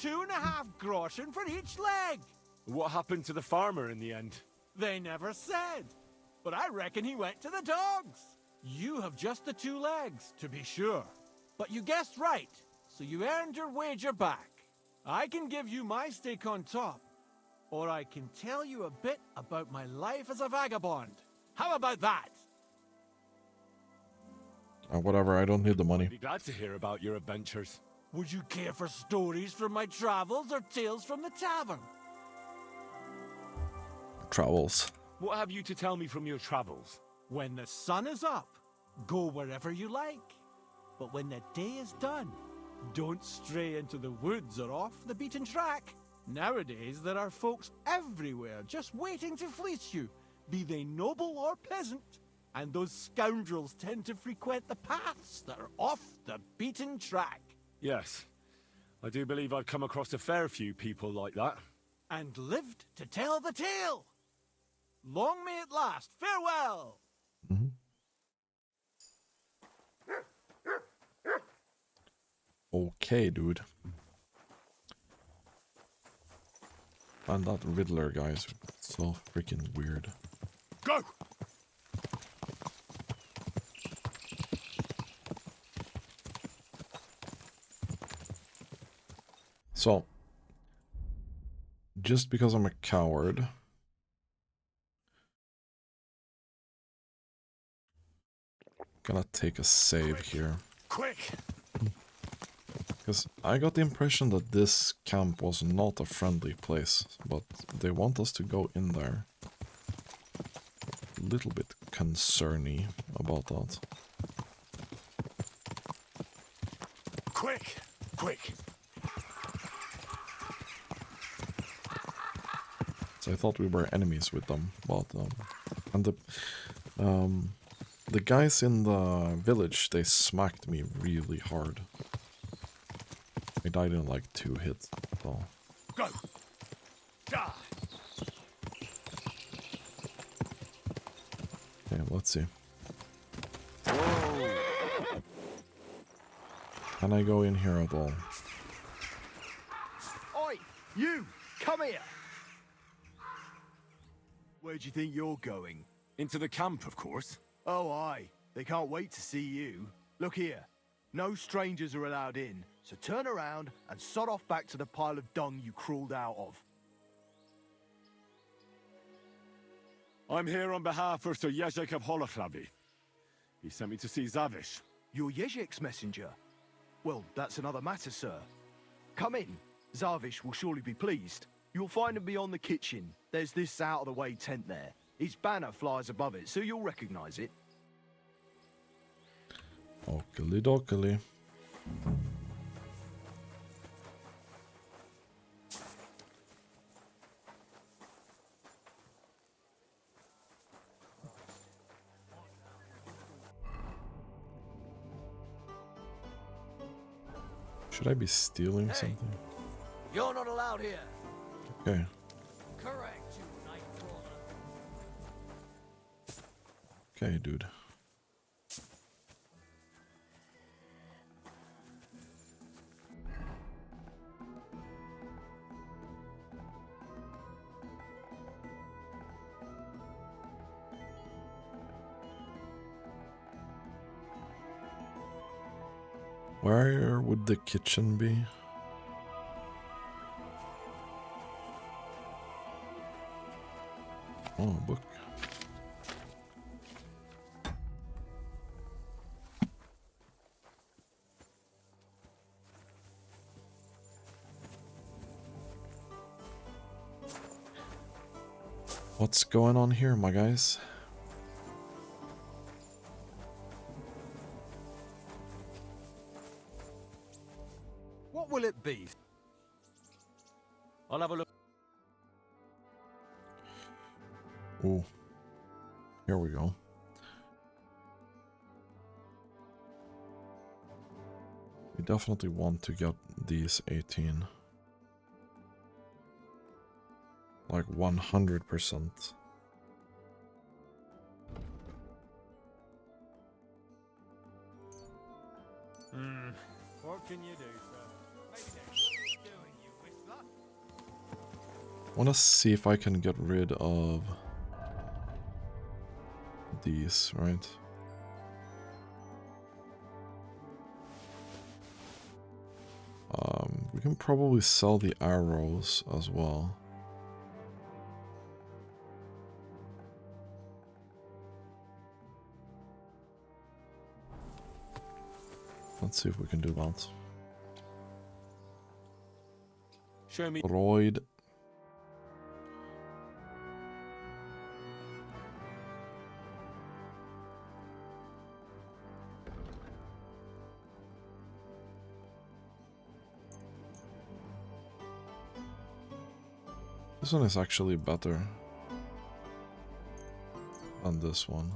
2.5 groschen for each leg. What happened to the farmer in the end? They never said. But I reckon he went to the dogs. You have just the 2 legs, to be sure. But you guessed right, so you earned your wager back. I can give you my stake on top, or I can tell you a bit about my life as a vagabond. How about that? Whatever, I don't need the money. I'd be glad to hear about your adventures. Would you care for stories from my travels or tales from the tavern? Travels. What have you to tell me from your travels? When the sun is up, go wherever you like. But when the day is done, don't stray into the woods or off the beaten track. Nowadays, there are folks everywhere just waiting to fleece you, be they noble or peasant. And those scoundrels tend to frequent the paths that are off the beaten track. Yes, I do believe I've come across a fair few people like that. And lived to tell the tale. Long may it last. Farewell! Okay, dude. And that Riddler guy is so freaking weird. Go! So, just because I'm a coward, gonna take a save here. Quick! Because I got the impression that this camp was not a friendly place, but they want us to go in there. A little bit concerny about that. Quick! Quick! So I thought we were enemies with them, but and the guys in the village, they smacked me really hard. I died in like 2 hits. So. Go! Die! Okay, let's see. Whoa. Can I go in here at all? Oi, you! Come here! Where do you think you're going? Into the camp, of course. Oh, aye. They can't wait to see you. Look here. No strangers are allowed in, so turn around and sod off back to the pile of dung you crawled out of. I'm here on behalf of Sir Jezhek of Holohlavy. He sent me to see Zavish. You're Jezhek's messenger? Well, that's another matter, sir. Come in. Zavish will surely be pleased. You'll find him beyond the kitchen. There's this out-of-the-way tent there. His banner flies above it, so you'll recognize it. Oakley dokley. Should I be stealing something? You're not allowed here. Okay. Correct, you nightcrawler. Okay, dude. Where would the kitchen be? Oh, a book. What's going on here, my guys? What will it be? I'll have a look. Ooh. Here we go. We definitely want to get these 18. Like 100%. What can you do, sir? I want to see if I can get rid of these, right? We can probably sell the arrows as well. Let's see if we can do that. Show me. Droid. This one is actually better than this one.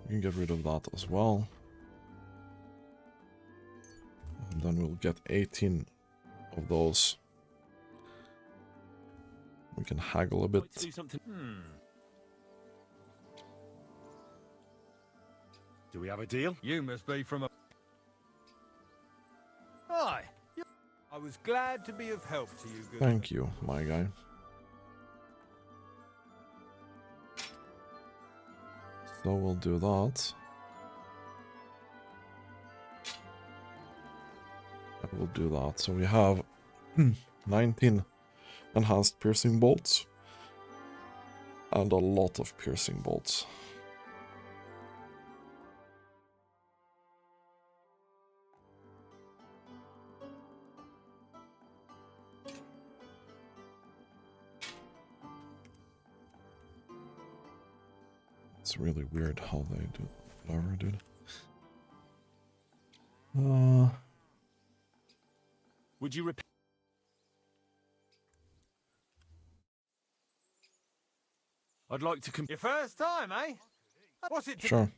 We can get rid of that as well. And then we'll get 18 of those. We can haggle a bit. Let's do something. Do we have a deal? You must be from a... Hi. I was glad to be of help to you, good. Thank you, my guy. So we'll do that. And we'll do that. So we have 19 enhanced piercing bolts. And a lot of piercing bolts. It's really weird how they do whatever, dude. Would you repeat? I'd like to Your first time, eh? What's it? Sure.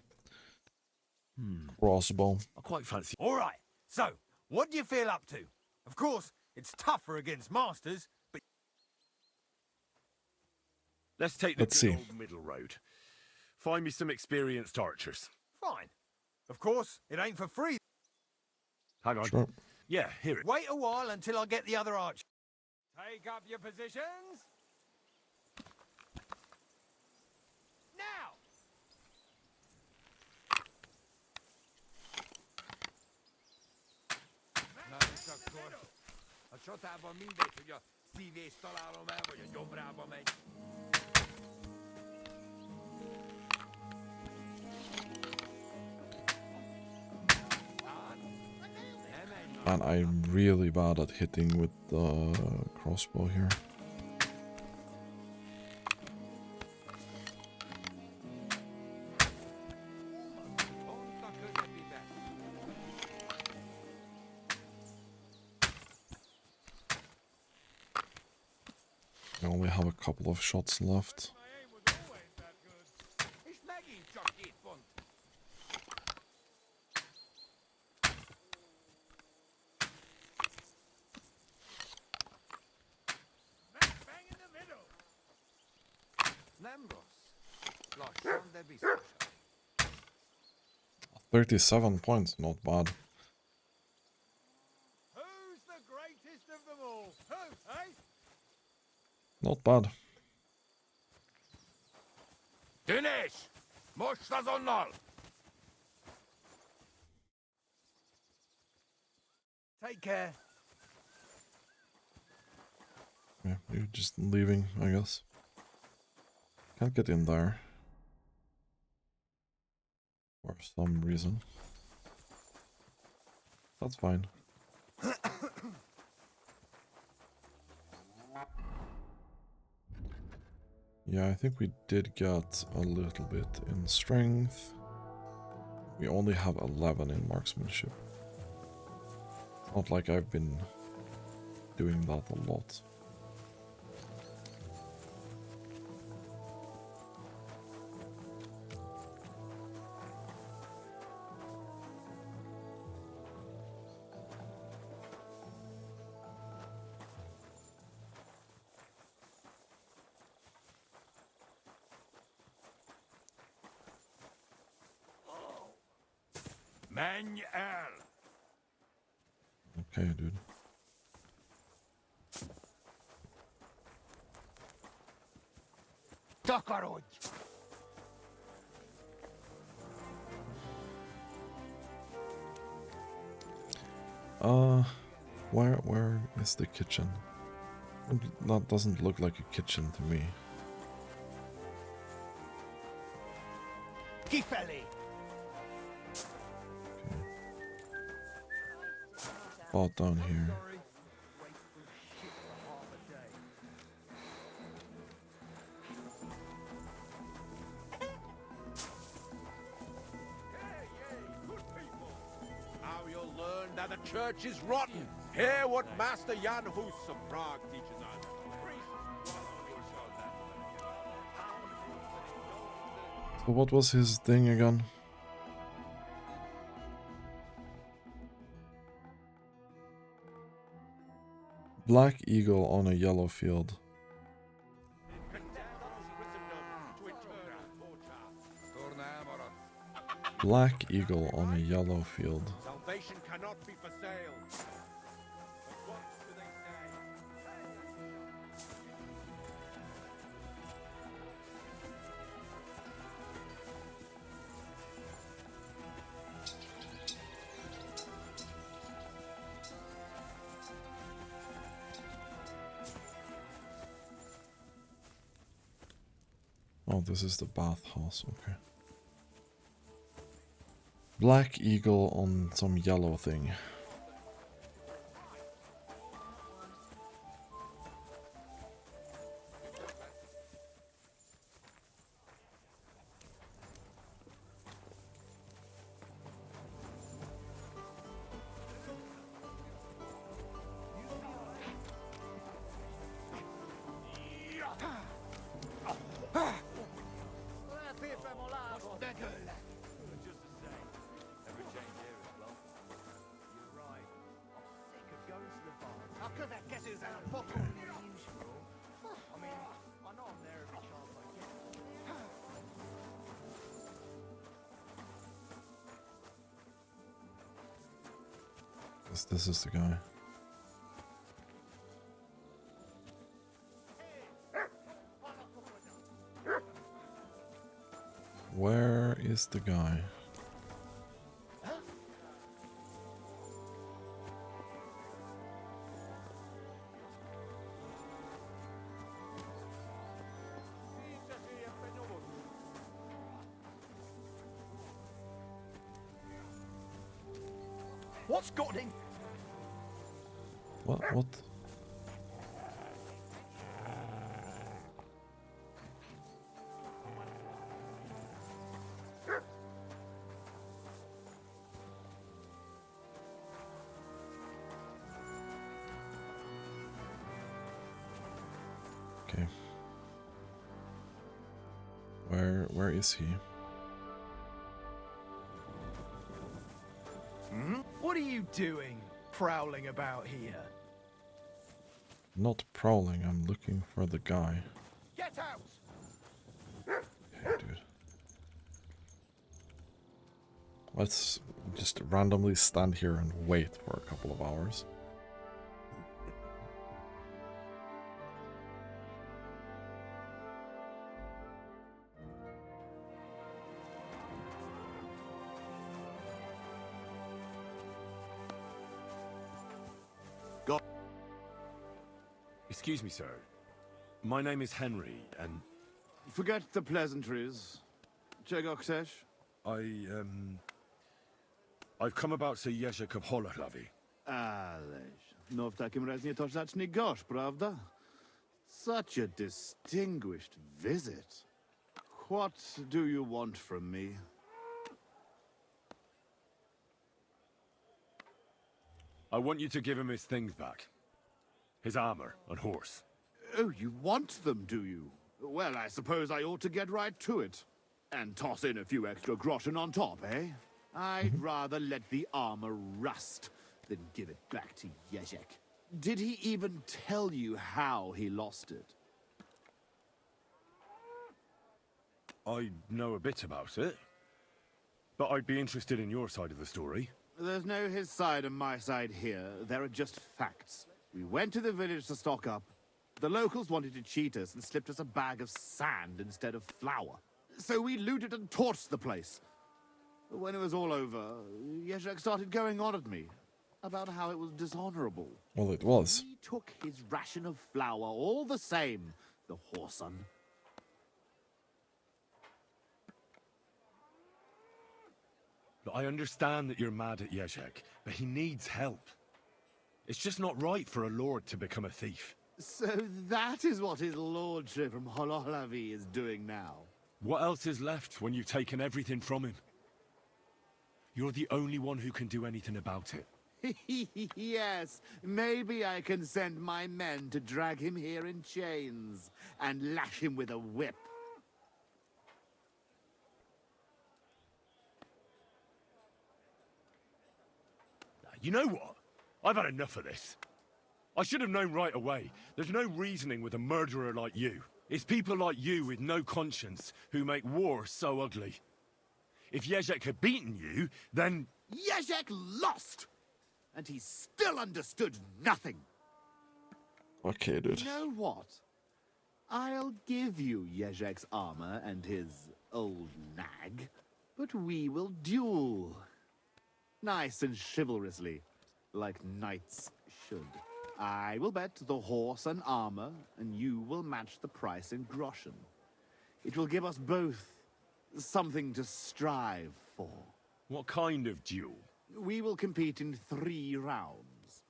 Crossbow. I quite fancy. All right. So, what do you feel up to? Of course, it's tougher against masters, but Let's take the Let's good see. old middle road. Find me some experienced archers. fine. Of course, it ain't for free. Hang on. Sure. Yeah, here it. Wait a while until I get the other archer. Take up your positions. Now! A csatában mindegy, hogy a szívést találom el, vagy a gyomrába megy. Man, I'm really bad at hitting with the crossbow here. I only have a couple of shots left. És megint csak 2 pont. miembros. 37 points, not bad. Who's the greatest of them all? Who, eh? Not bad. Dinesh! Moshta zonnal! Take care. Yeah, you're just leaving, I guess. Can't get in there. For some reason. That's fine. Yeah, I think we did get a little bit in strength. We only have 11 in marksmanship. Not like I've been doing that a lot. Manuel! Okay, dude. Tokaroj! Where is the kitchen? That doesn't look like a kitchen to me. Kifeli! Bought down here. Now you'll learn that the church is rotten. Hear what Master Jan Hus of Prague teaches us. So what was his thing again? Black eagle on a yellow field. Black eagle on a yellow field. Salvation cannot be for sale. But what do they say? Oh, this is the bathhouse, okay. Black eagle on some yellow thing. This is the guy. Where is the guy? What's got him? What? Okay. Where is he? What are you doing, prowling about here? Not prowling, I'm looking for the guy. Get out! Let's just randomly stand here and wait for a couple of hours. Excuse me, sir. My name is Henry, and Forget the pleasantries. Czego chcesz? I've come about Sir Jezhek of Holohlavy. Ależ, no w takim razie to zacznij gość, prawda? Such a distinguished visit. What do you want from me? I want you to give him his things back. His armor and horse. Oh, you want them, do you? Well, I suppose I ought to get right to it. And toss in a few extra groschen on top, eh? I'd rather let the armor rust than give it back to Jezhek. Did he even tell you how he lost it? I know a bit about it. But I'd be interested in your side of the story. There's no his side and my side here. There are just facts. We went to the village to stock up. The locals wanted to cheat us and slipped us a bag of sand instead of flour. So we looted and torched the place. But when it was all over, Jezhek started going on at me about how it was dishonorable. Well, it was. He took his ration of flour all the same, the whoreson. Look, I understand that you're mad at Jezhek, but he needs help. It's just not right for a lord to become a thief. So that is what his lordship from Holohlavy is doing now. What else is left when you've taken everything from him? You're the only one who can do anything about it. Yes, maybe I can send my men to drag him here in chains and lash him with a whip. You know what? I've had enough of this. I should have known right away. There's no reasoning with a murderer like you. It's people like you with no conscience who make war so ugly. If Jezhek had beaten you, then... Jezhek lost! And he still understood nothing. Okay, dude. You know what? I'll give you Jezhek's armor and his old nag, but we will duel. Nice and chivalrously, like knights should. I will bet the horse and armor, and you will match the price in groschen. It will give us both something to strive for. What kind of duel? We will compete in 3 rounds.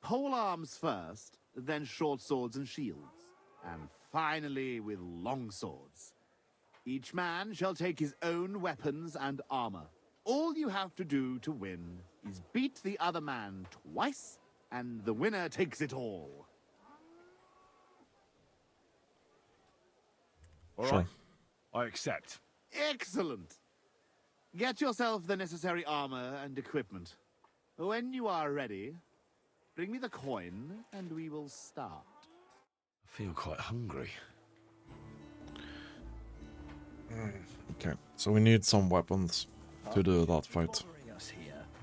Pole arms first, then short swords and shields, and finally with long swords. Each man shall take his own weapons and armor. All you have to do to win is beat the other man twice, and the winner takes it all. All Sure. right. I accept. Excellent! Get yourself the necessary armor and equipment. When you are ready, bring me the coin, and we will start. I feel quite hungry. Okay, so we need some weapons to do that fight.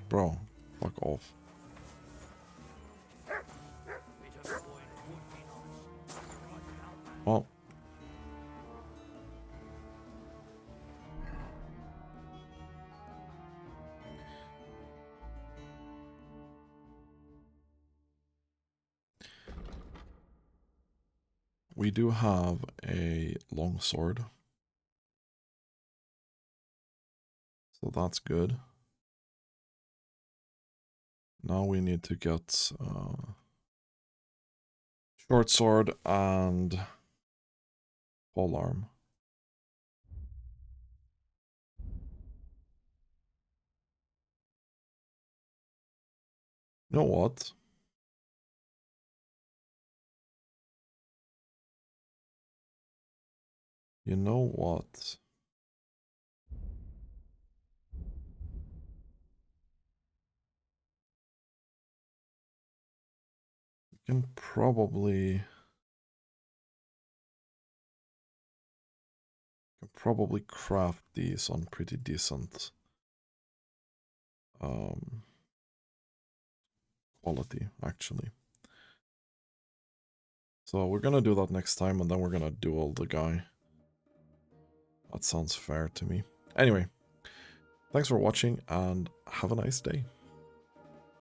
Bro, fuck off. Well. We do have a long sword. So that's good. Now we need to get short sword and polearm. You know what? You know what? Can probably craft these on pretty decent quality, actually. So we're gonna do that next time, and then we're gonna duel the guy. That sounds fair to me. Anyway, thanks for watching, and have a nice day.